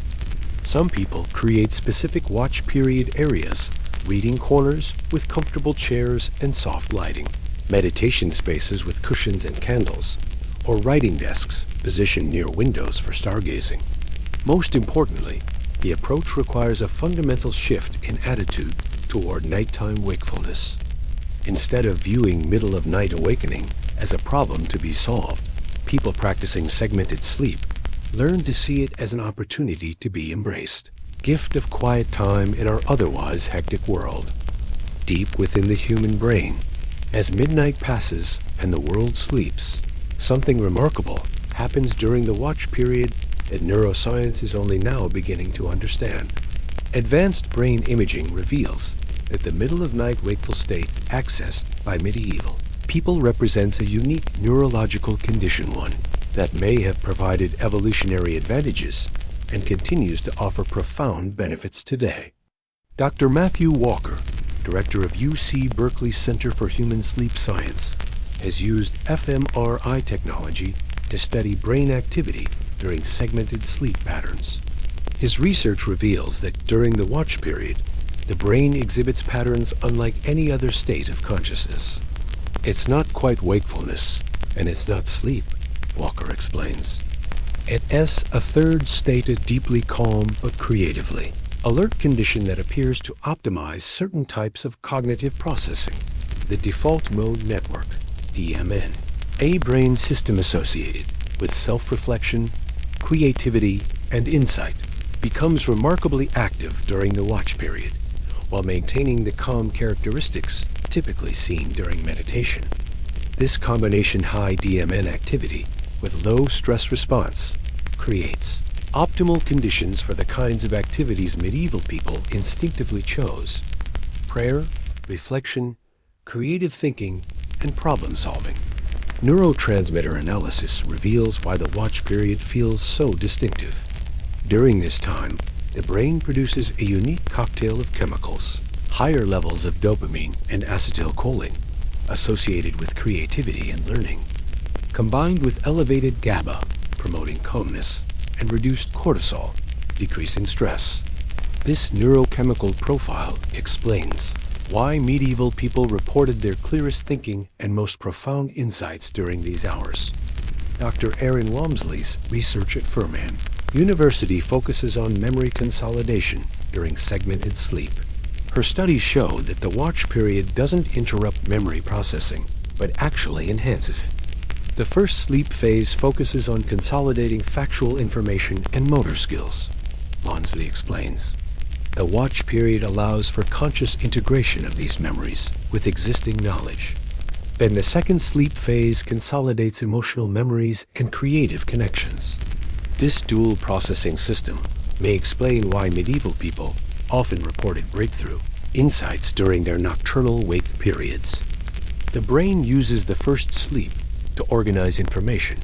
Some people create specific watch period areas, reading corners with comfortable chairs and soft lighting, meditation spaces with cushions and candles, or writing desks positioned near windows for stargazing. Most importantly, the approach requires a fundamental shift in attitude toward nighttime wakefulness. Instead of viewing middle-of-night awakening as a problem to be solved, people practicing segmented sleep Learn to see it as an opportunity to be embraced. Gift of quiet time in our otherwise hectic world. Deep within the human brain, as midnight passes and the world sleeps, something remarkable happens during the watch period that neuroscience is only now beginning to understand. Advanced brain imaging reveals that the middle-of-night wakeful state accessed by medieval people represents a unique neurological condition, one that may have provided evolutionary advantages and continues to offer profound benefits today. Dr. Matthew Walker, director of UC Berkeley Center for Human Sleep Science, has used fMRI technology to study brain activity during segmented sleep patterns. His research reveals that during the watch period, the brain exhibits patterns unlike any other state of consciousness. It's not quite wakefulness, and it's not sleep, Walker explains. It's a third state of deeply calm but creatively alert condition that appears to optimize certain types of cognitive processing. The default mode network, DMN, a brain system associated with self-reflection, creativity, and insight, becomes remarkably active during the watch period, while maintaining the calm characteristics typically seen during meditation. This combination high DMN activity with low stress response creates optimal conditions for the kinds of activities medieval people instinctively chose: prayer, reflection, creative thinking, and problem solving. Neurotransmitter analysis reveals why the watch period feels so distinctive. During this time, the brain produces a unique cocktail of chemicals, higher levels of dopamine and acetylcholine, associated with creativity and learning, combined with elevated GABA, promoting calmness, and reduced cortisol, decreasing stress. This neurochemical profile explains why medieval people reported their clearest thinking and most profound insights during these hours. Dr. Erin Walmsley's research at Furman University focuses on memory consolidation during segmented sleep. Her studies show that the watch period doesn't interrupt memory processing, but actually enhances it. The first sleep phase focuses on consolidating factual information and motor skills, Walmsley explains. The watch period allows for conscious integration of these memories with existing knowledge. Then the second sleep phase consolidates emotional memories and creative connections. This dual processing system may explain why medieval people often reported breakthrough insights during their nocturnal wake periods. The brain uses the first sleep to organize information,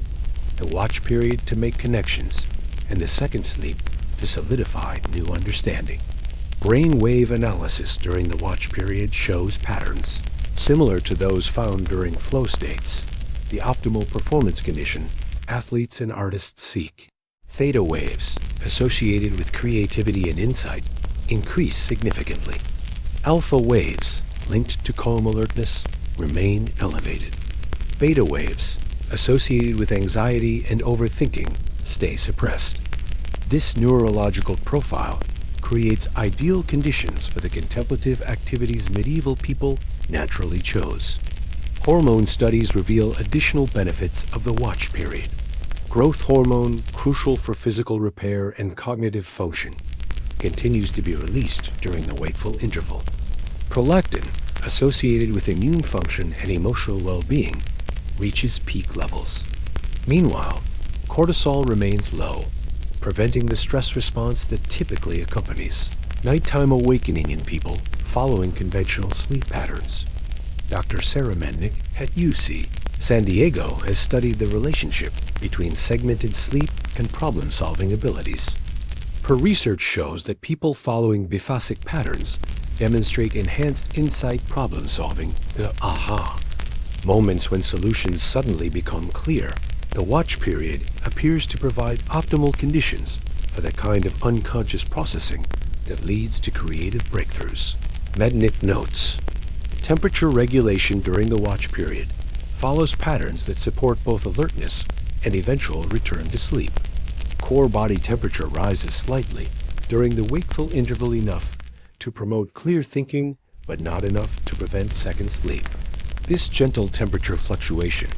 the watch period to make connections, and the second sleep to solidify new understanding. Brain wave analysis during the watch period shows patterns similar to those found during flow states, the optimal performance condition athletes and artists seek. Theta waves, associated with creativity and insight, increase significantly. Alpha waves, linked to calm alertness, remain elevated. Beta waves, associated with anxiety and overthinking, stay suppressed. This neurological profile creates ideal conditions for the contemplative activities medieval people naturally chose. Hormone studies reveal additional benefits of the watch period. Growth hormone, crucial for physical repair and cognitive function, continues to be released during the wakeful interval. Prolactin, associated with immune function and emotional well-being, reaches peak levels. Meanwhile, cortisol remains low, preventing the stress response that typically accompanies nighttime awakening in people following conventional sleep patterns. Dr. Sarah Mednick at UC San Diego has studied the relationship between segmented sleep and problem-solving abilities. Her research shows that people following biphasic patterns demonstrate enhanced insight problem-solving, the aha moments when solutions suddenly become clear. The watch period appears to provide optimal conditions for the kind of unconscious processing that leads to creative breakthroughs. Mednick notes, temperature regulation during the watch period follows patterns that support both alertness and eventual return to sleep. Core body temperature rises slightly during the wakeful interval, enough to promote clear thinking, but not enough to prevent second sleep. This gentle temperature fluctuation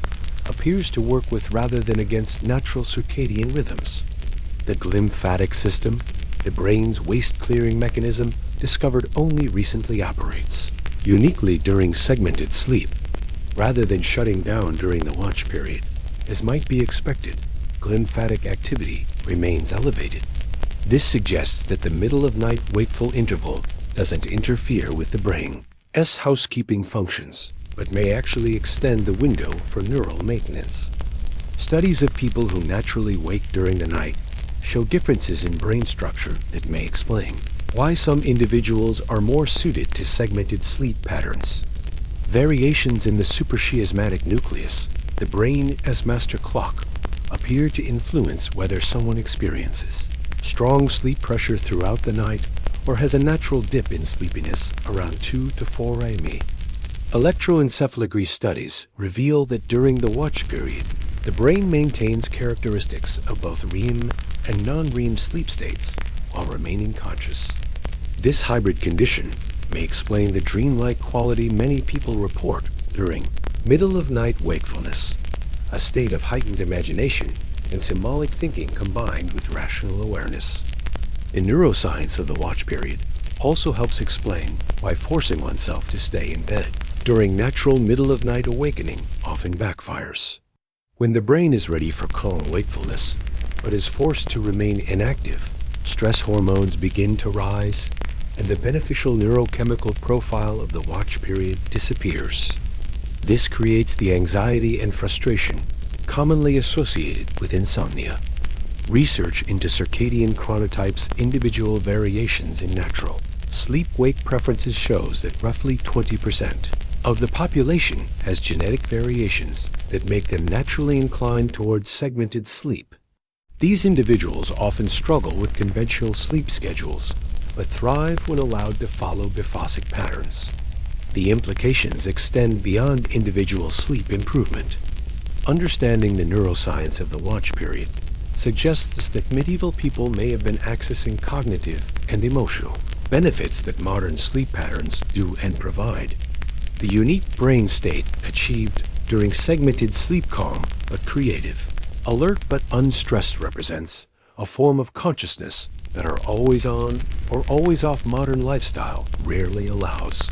appears to work with rather than against natural circadian rhythms. The lymphatic system, the brain's waste-clearing mechanism, discovered only recently operates, uniquely during segmented sleep, rather than shutting down during the watch period. As might be expected, lymphatic activity remains elevated. This suggests that the middle-of-night wakeful interval doesn't interfere with the brain's housekeeping functions, but may actually extend the window for neural maintenance. Studies of people who naturally wake during the night show differences in brain structure that may explain why some individuals are more suited to segmented sleep patterns. Variations in the suprachiasmatic nucleus, the brain as master clock, appear to influence whether someone experiences strong sleep pressure throughout the night or has a natural dip in sleepiness around 2 to 4 a.m. Electroencephalography studies reveal that during the watch period, the brain maintains characteristics of both REM and non-REM sleep states while remaining conscious. This hybrid condition may explain the dreamlike quality many people report during middle-of-night wakefulness, a state of heightened imagination and symbolic thinking combined with rational awareness. The neuroscience of the watch period also helps explain why forcing oneself to stay in bed during natural middle-of-night awakening often backfires. When the brain is ready for calm wakefulness, but is forced to remain inactive, stress hormones begin to rise, and the beneficial neurochemical profile of the watch period disappears. This creates the anxiety and frustration commonly associated with insomnia. Research into circadian chronotypes' individual variations in natural sleep-wake preferences shows that roughly 20% of the population has genetic variations that make them naturally inclined towards segmented sleep. These individuals often struggle with conventional sleep schedules, but thrive when allowed to follow biphasic patterns. The implications extend beyond individual sleep improvement. Understanding the neuroscience of the watch period suggests that medieval people may have been accessing cognitive and emotional benefits that modern sleep patterns do and provide. The unique brain state achieved during segmented sleep, calm but creative, alert but unstressed, represents a form of consciousness that our always-on or always-off modern lifestyle rarely allows.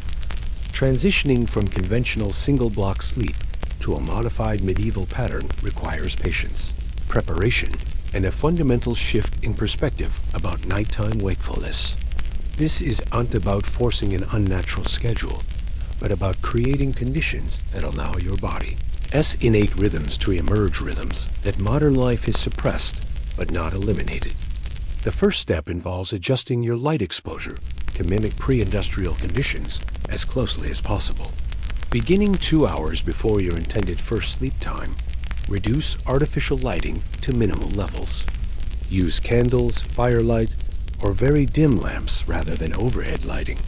Transitioning from conventional single-block sleep to a modified medieval pattern requires patience, preparation, and a fundamental shift in perspective about nighttime wakefulness. This isn't about forcing an unnatural schedule, but about creating conditions that allow your body's innate rhythms to emerge, rhythms that modern life has suppressed but not eliminated. The first step involves adjusting your light exposure to mimic pre-industrial conditions as closely as possible. Beginning 2 hours before your intended first sleep time, reduce artificial lighting to minimal levels. Use candles, firelight, or very dim lamps rather than overhead lighting.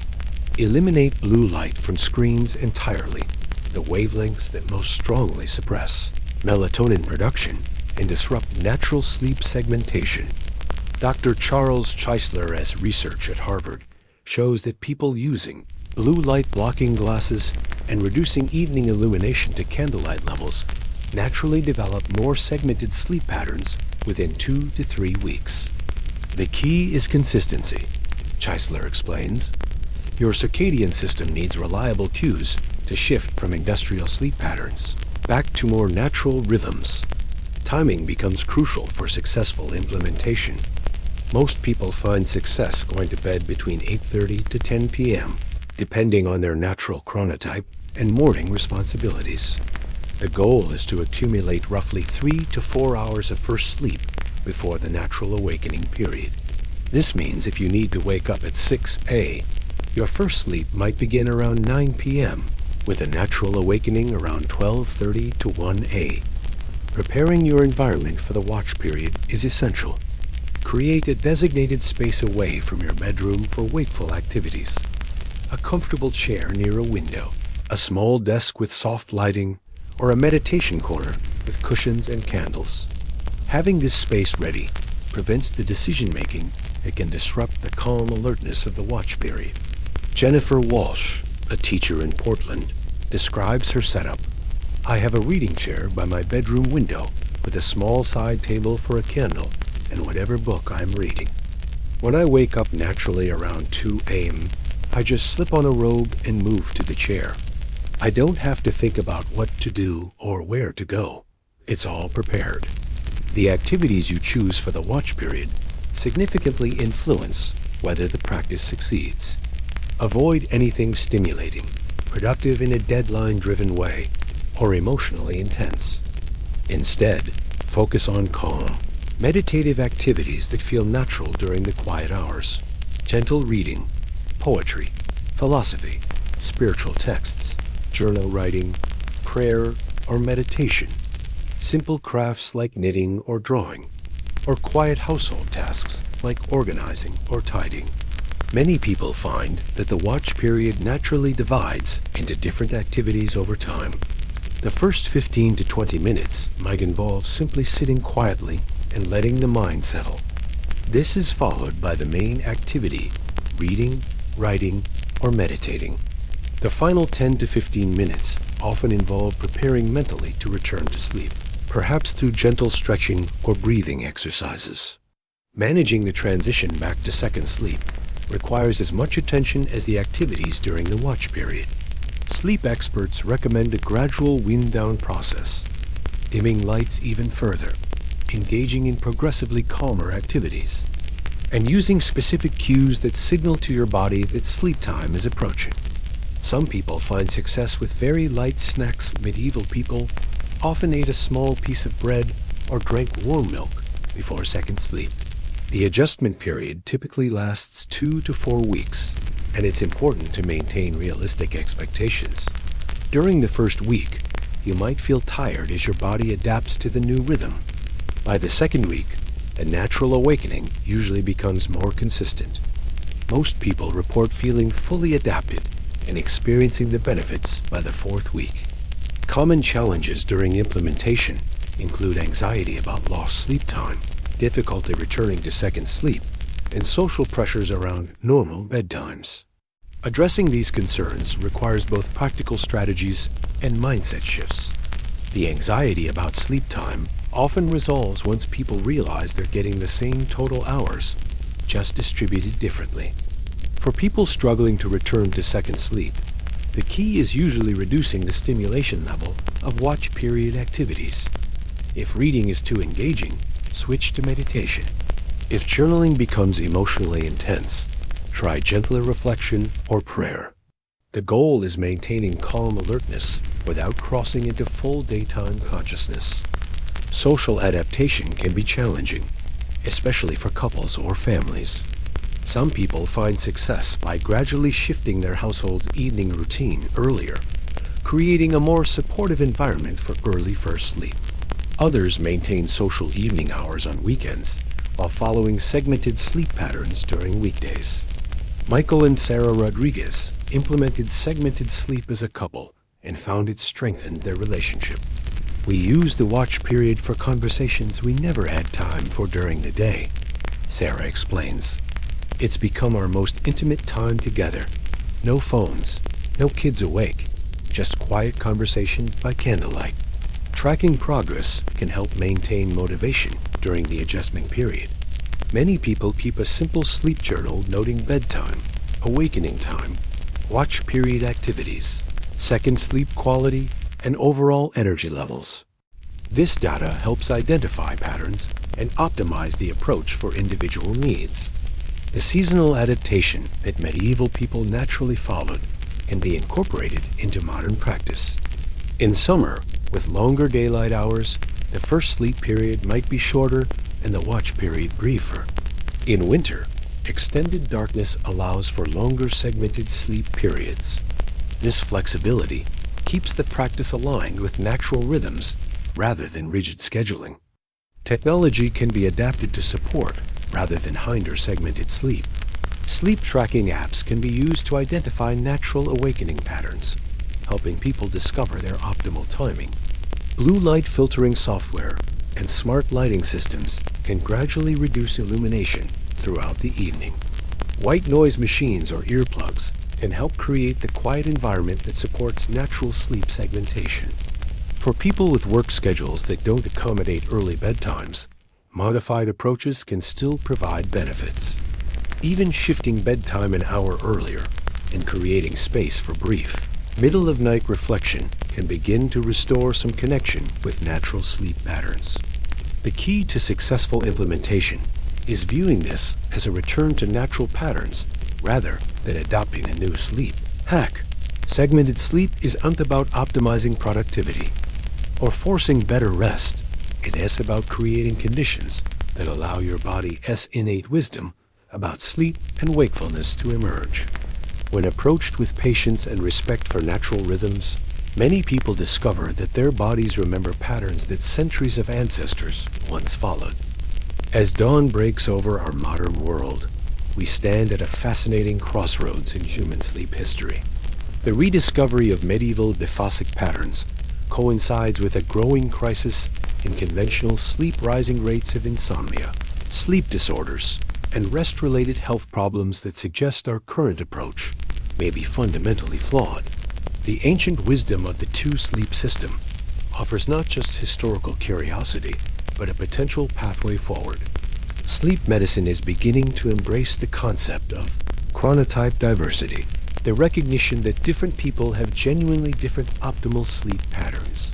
Eliminate blue light from screens entirely, the wavelengths that most strongly suppress melatonin production and disrupt natural sleep segmentation. Dr. Charles Cheisler's research at Harvard shows that people using blue light blocking glasses and reducing evening illumination to candlelight levels naturally develop more segmented sleep patterns within 2 to 3 weeks. The key is consistency, Cheisler explains. Your circadian system needs reliable cues to shift from industrial sleep patterns back to more natural rhythms. Timing becomes crucial for successful implementation. Most people find success going to bed between 8:30 to 10 p.m., depending on their natural chronotype and morning responsibilities. The goal is to accumulate roughly 3 to 4 hours of first sleep before the natural awakening period. This means if you need to wake up at 6 a.m., your first sleep might begin around 9 p.m., with a natural awakening around 12:30 to 1 a.m. Preparing your environment for the watch period is essential. Create a designated space away from your bedroom for wakeful activities. A comfortable chair near a window, a small desk with soft lighting, or a meditation corner with cushions and candles. Having this space ready prevents the decision-making that can disrupt the calm alertness of the watch period. Jennifer Walsh, a teacher in Portland, describes her setup. "I have a reading chair by my bedroom window with a small side table for a candle and whatever book I'm reading. When I wake up naturally around 2 a.m., I just slip on a robe and move to the chair. I don't have to think about what to do or where to go. It's all prepared. The activities you choose for the watch period significantly influence whether the practice succeeds. Avoid anything stimulating, productive in a deadline-driven way, or emotionally intense. Instead, focus on calm, meditative activities that feel natural during the quiet hours. Gentle reading, poetry, philosophy, spiritual texts, journal writing, prayer, or meditation. Simple crafts like knitting or drawing, or quiet household tasks like organizing or tidying. Many people find that the watch period naturally divides into different activities over time. The first 15 to 20 minutes might involve simply sitting quietly and letting the mind settle. This is followed by the main activity, reading, writing, or meditating. The final 10 to 15 minutes often involve preparing mentally to return to sleep, perhaps through gentle stretching or breathing exercises. Managing the transition back to second sleep requires as much attention as the activities during the watch period. Sleep experts recommend a gradual wind-down process, dimming lights even further, engaging in progressively calmer activities, and using specific cues that signal to your body that sleep time is approaching. Some people find success with very light snacks. Medieval people often ate a small piece of bread or drank warm milk before second sleep. The adjustment period typically lasts 2 to 4 weeks, and it's important to maintain realistic expectations. During the first week, you might feel tired as your body adapts to the new rhythm. By the second week, a natural awakening usually becomes more consistent. Most people report feeling fully adapted and experiencing the benefits by the 4th week. Common challenges during implementation include anxiety about lost sleep time, difficulty returning to second sleep, and social pressures around normal bedtimes. Addressing these concerns requires both practical strategies and mindset shifts. The anxiety about sleep time often resolves once people realize they're getting the same total hours, just distributed differently. For people struggling to return to second sleep, the key is usually reducing the stimulation level of watch period activities. If reading is too engaging, switch to meditation. If journaling becomes emotionally intense, try gentler reflection or prayer. The goal is maintaining calm alertness without crossing into full daytime consciousness. Social adaptation can be challenging, especially for couples or families. Some people find success by gradually shifting their household's evening routine earlier, creating a more supportive environment for early first sleep. Others maintain social evening hours on weekends while following segmented sleep patterns during weekdays. Michael and Sarah Rodriguez implemented segmented sleep as a couple and found it strengthened their relationship. We use the watch period for conversations we never had time for during the day, Sarah explains. It's become our most intimate time together. No phones, no kids awake, just quiet conversation by candlelight. Tracking progress can help maintain motivation during the adjustment period. Many people keep a simple sleep journal noting bedtime, awakening time, watch period activities, second sleep quality, and overall energy levels. This data helps identify patterns and optimize the approach for individual needs. The seasonal adaptation that medieval people naturally followed can be incorporated into modern practice. In summer, with longer daylight hours, the first sleep period might be shorter and the watch period briefer. In winter, extended darkness allows for longer segmented sleep periods. This flexibility keeps the practice aligned with natural rhythms rather than rigid scheduling. Technology can be adapted to support rather than hinder segmented sleep. Sleep tracking apps can be used to identify natural awakening patterns, helping people discover their optimal timing. Blue light filtering software and smart lighting systems can gradually reduce illumination throughout the evening. White noise machines or earplugs can help create the quiet environment that supports natural sleep segmentation. For people with work schedules that don't accommodate early bedtimes, modified approaches can still provide benefits. Even shifting bedtime an hour earlier and creating space for brief, middle-of-night reflection can begin to restore some connection with natural sleep patterns. The key to successful implementation is viewing this as a return to natural patterns rather than adopting a new sleep hack. Segmented sleep isn't about optimizing productivity or forcing better rest. It is about creating conditions that allow your body's innate wisdom about sleep and wakefulness to emerge. When approached with patience and respect for natural rhythms, many people discover that their bodies remember patterns that centuries of ancestors once followed. As dawn breaks over our modern world, we stand at a fascinating crossroads in human sleep history. The rediscovery of medieval biphasic patterns coincides with a growing crisis in conventional sleep, rising rates of insomnia, sleep disorders, and rest-related health problems that suggest our current approach may be fundamentally flawed. The ancient wisdom of the two-sleep system offers not just historical curiosity, but a potential pathway forward. Sleep medicine is beginning to embrace the concept of chronotype diversity, the recognition that different people have genuinely different optimal sleep patterns.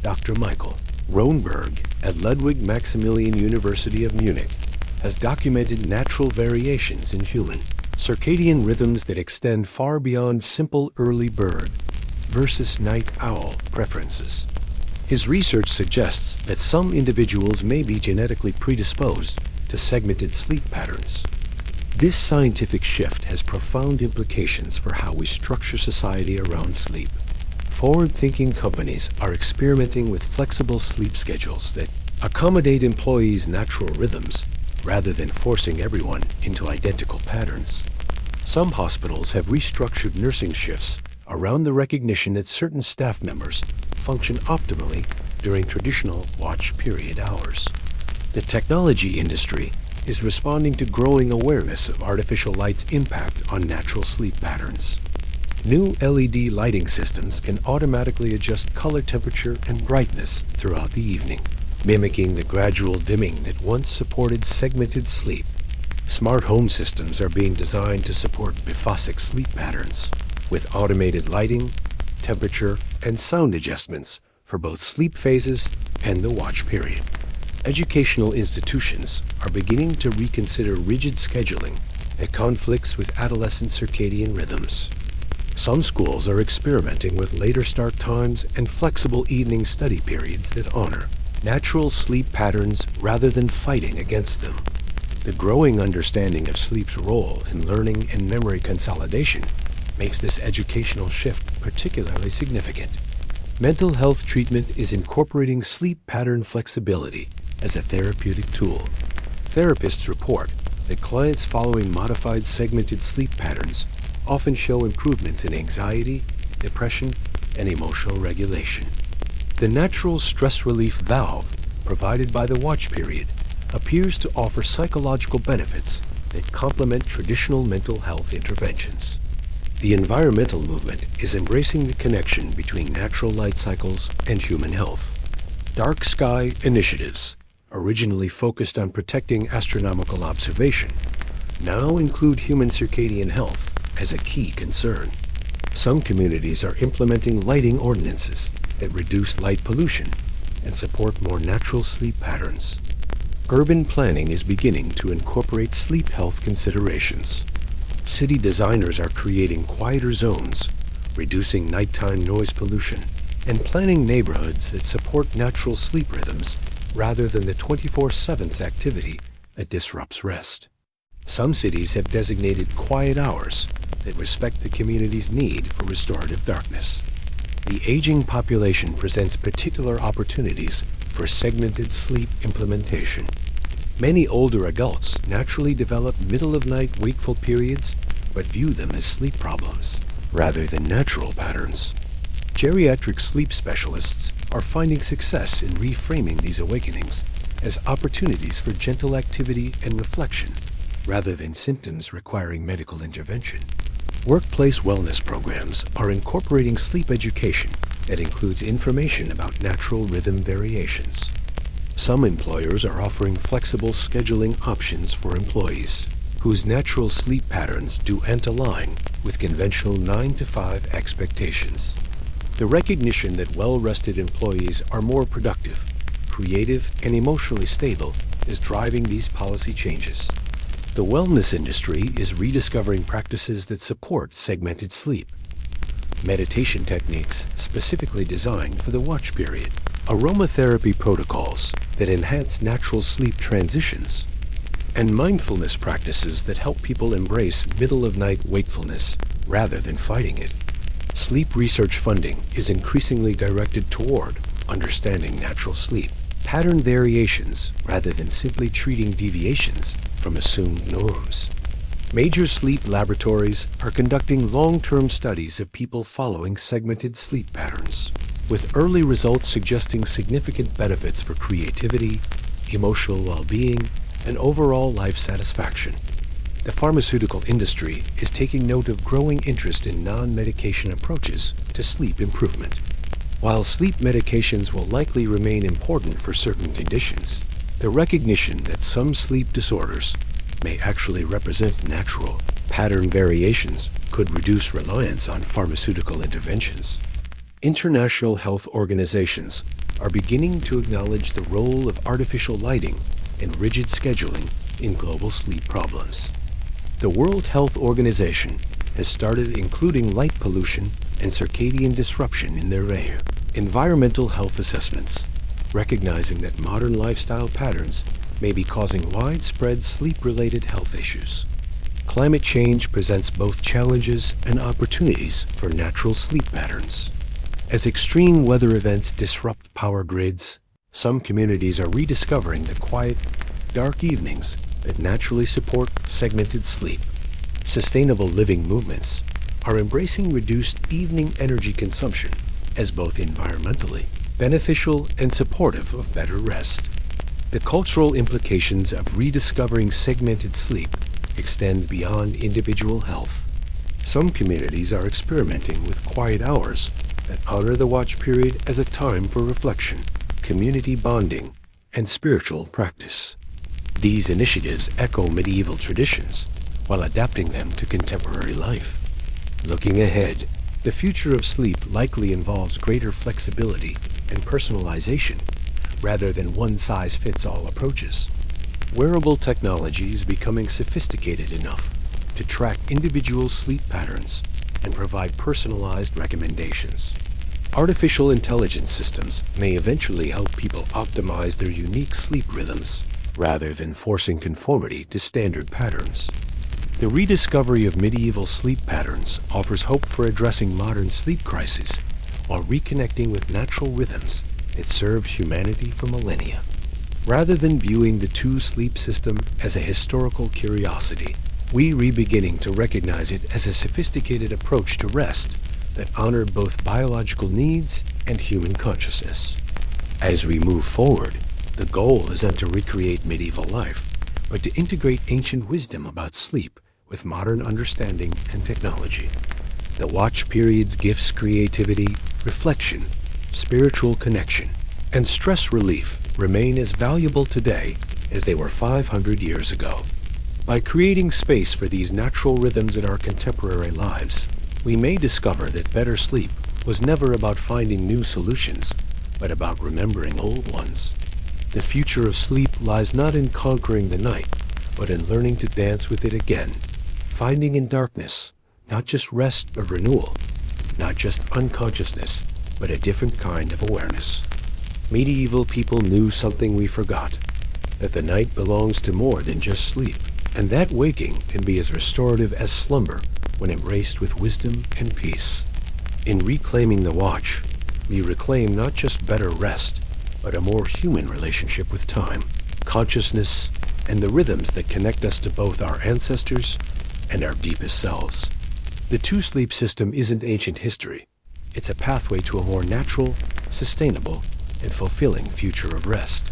Dr. Michael Roenberg at Ludwig Maximilian University of Munich has documented natural variations in human circadian rhythms that extend far beyond simple early bird versus night owl preferences. His research suggests that some individuals may be genetically predisposed to segmented sleep patterns. This scientific shift has profound implications for how we structure society around sleep. Forward-thinking companies are experimenting with flexible sleep schedules that accommodate employees' natural rhythms rather than forcing everyone into identical patterns. Some hospitals have restructured nursing shifts around the recognition that certain staff members function optimally during traditional watch period hours. The technology industry is responding to growing awareness of artificial light's impact on natural sleep patterns. New LED lighting systems can automatically adjust color temperature and brightness throughout the evening, mimicking the gradual dimming that once supported segmented sleep. Smart home systems are being designed to support biphasic sleep patterns, with automated lighting, temperature, and sound adjustments for both sleep phases and the watch period. Educational institutions are beginning to reconsider rigid scheduling that conflicts with adolescent circadian rhythms. Some schools are experimenting with later start times and flexible evening study periods that honor natural sleep patterns rather than fighting against them. The growing understanding of sleep's role in learning and memory consolidation makes this educational shift particularly significant. Mental health treatment is incorporating sleep pattern flexibility as a therapeutic tool. Therapists report that clients following modified segmented sleep patterns often show improvements in anxiety, depression, and emotional regulation. The natural stress relief valve provided by the watch period appears to offer psychological benefits that complement traditional mental health interventions. The environmental movement is embracing the connection between natural light cycles and human health. Dark sky initiatives, originally focused on protecting astronomical observation, now include human circadian health as a key concern. Some communities are implementing lighting ordinances that reduce light pollution and support more natural sleep patterns. Urban planning is beginning to incorporate sleep health considerations. City designers are creating quieter zones, reducing nighttime noise pollution, and planning neighborhoods that support natural sleep rhythms rather than the 24/7 activity that disrupts rest. Some cities have designated quiet hours that respect the community's need for restorative darkness. The aging population presents particular opportunities for segmented sleep implementation. Many older adults naturally develop middle-of-night wakeful periods, but view them as sleep problems rather than natural patterns. Geriatric sleep specialists are finding success in reframing these awakenings as opportunities for gentle activity and reflection rather than symptoms requiring medical intervention. Workplace wellness programs are incorporating sleep education that includes information about natural rhythm variations. Some employers are offering flexible scheduling options for employees whose natural sleep patterns don't align with conventional 9 to 5 expectations. The recognition that well-rested employees are more productive, creative, and emotionally stable is driving these policy changes. The wellness industry is rediscovering practices that support segmented sleep. Meditation techniques specifically designed for the watch period. Aromatherapy protocols that enhance natural sleep transitions. And mindfulness practices that help people embrace middle-of-night wakefulness rather than fighting it. Sleep research funding is increasingly directed toward understanding natural sleep pattern variations rather than simply treating deviations from assumed norms. Major sleep laboratories are conducting long-term studies of people following segmented sleep patterns, with early results suggesting significant benefits for creativity, emotional well-being, and overall life satisfaction. The pharmaceutical industry is taking note of growing interest in non-medication approaches to sleep improvement. While sleep medications will likely remain important for certain conditions, the recognition that some sleep disorders may actually represent natural pattern variations could reduce reliance on pharmaceutical interventions. International health organizations are beginning to acknowledge the role of artificial lighting and rigid scheduling in global sleep problems. The World Health Organization has started including light pollution and circadian disruption in their environmental health assessments, recognizing that modern lifestyle patterns may be causing widespread sleep-related health issues. Climate change presents both challenges and opportunities for natural sleep patterns. As extreme weather events disrupt power grids, some communities are rediscovering the quiet, dark evenings that naturally support segmented sleep. Sustainable living movements are embracing reduced evening energy consumption as both environmentally beneficial and supportive of better rest. The cultural implications of rediscovering segmented sleep extend beyond individual health. Some communities are experimenting with quiet hours that honor the watch period as a time for reflection, community bonding, and spiritual practice. These initiatives echo medieval traditions while adapting them to contemporary life. Looking ahead, the future of sleep likely involves greater flexibility and personalization rather than one-size-fits-all approaches. Wearable technology is becoming sophisticated enough to track individual sleep patterns and provide personalized recommendations. Artificial intelligence systems may eventually help people optimize their unique sleep rhythms rather than forcing conformity to standard patterns. The rediscovery of medieval sleep patterns offers hope for addressing modern sleep crises while reconnecting with natural rhythms that served humanity for millennia. Rather than viewing the two-sleep system as a historical curiosity, we are beginning to recognize it as a sophisticated approach to rest that honored both biological needs and human consciousness. As we move forward, the goal isn't to recreate medieval life, but to integrate ancient wisdom about sleep with modern understanding and technology. The watch period's gifts creativity, reflection, spiritual connection, and stress relief remain as valuable today as they were 500 years ago. By creating space for these natural rhythms in our contemporary lives, we may discover that better sleep was never about finding new solutions, but about remembering old ones. The future of sleep lies not in conquering the night, but in learning to dance with it again, finding in darkness not just rest but renewal, not just unconsciousness, but a different kind of awareness. Medieval people knew something we forgot, that the night belongs to more than just sleep, and that waking can be as restorative as slumber when embraced with wisdom and peace. In reclaiming the watch, we reclaim not just better rest, but a more human relationship with time, consciousness, and the rhythms that connect us to both our ancestors and our deepest selves. The two-sleep system isn't ancient history. It's a pathway to a more natural, sustainable, and fulfilling future of rest.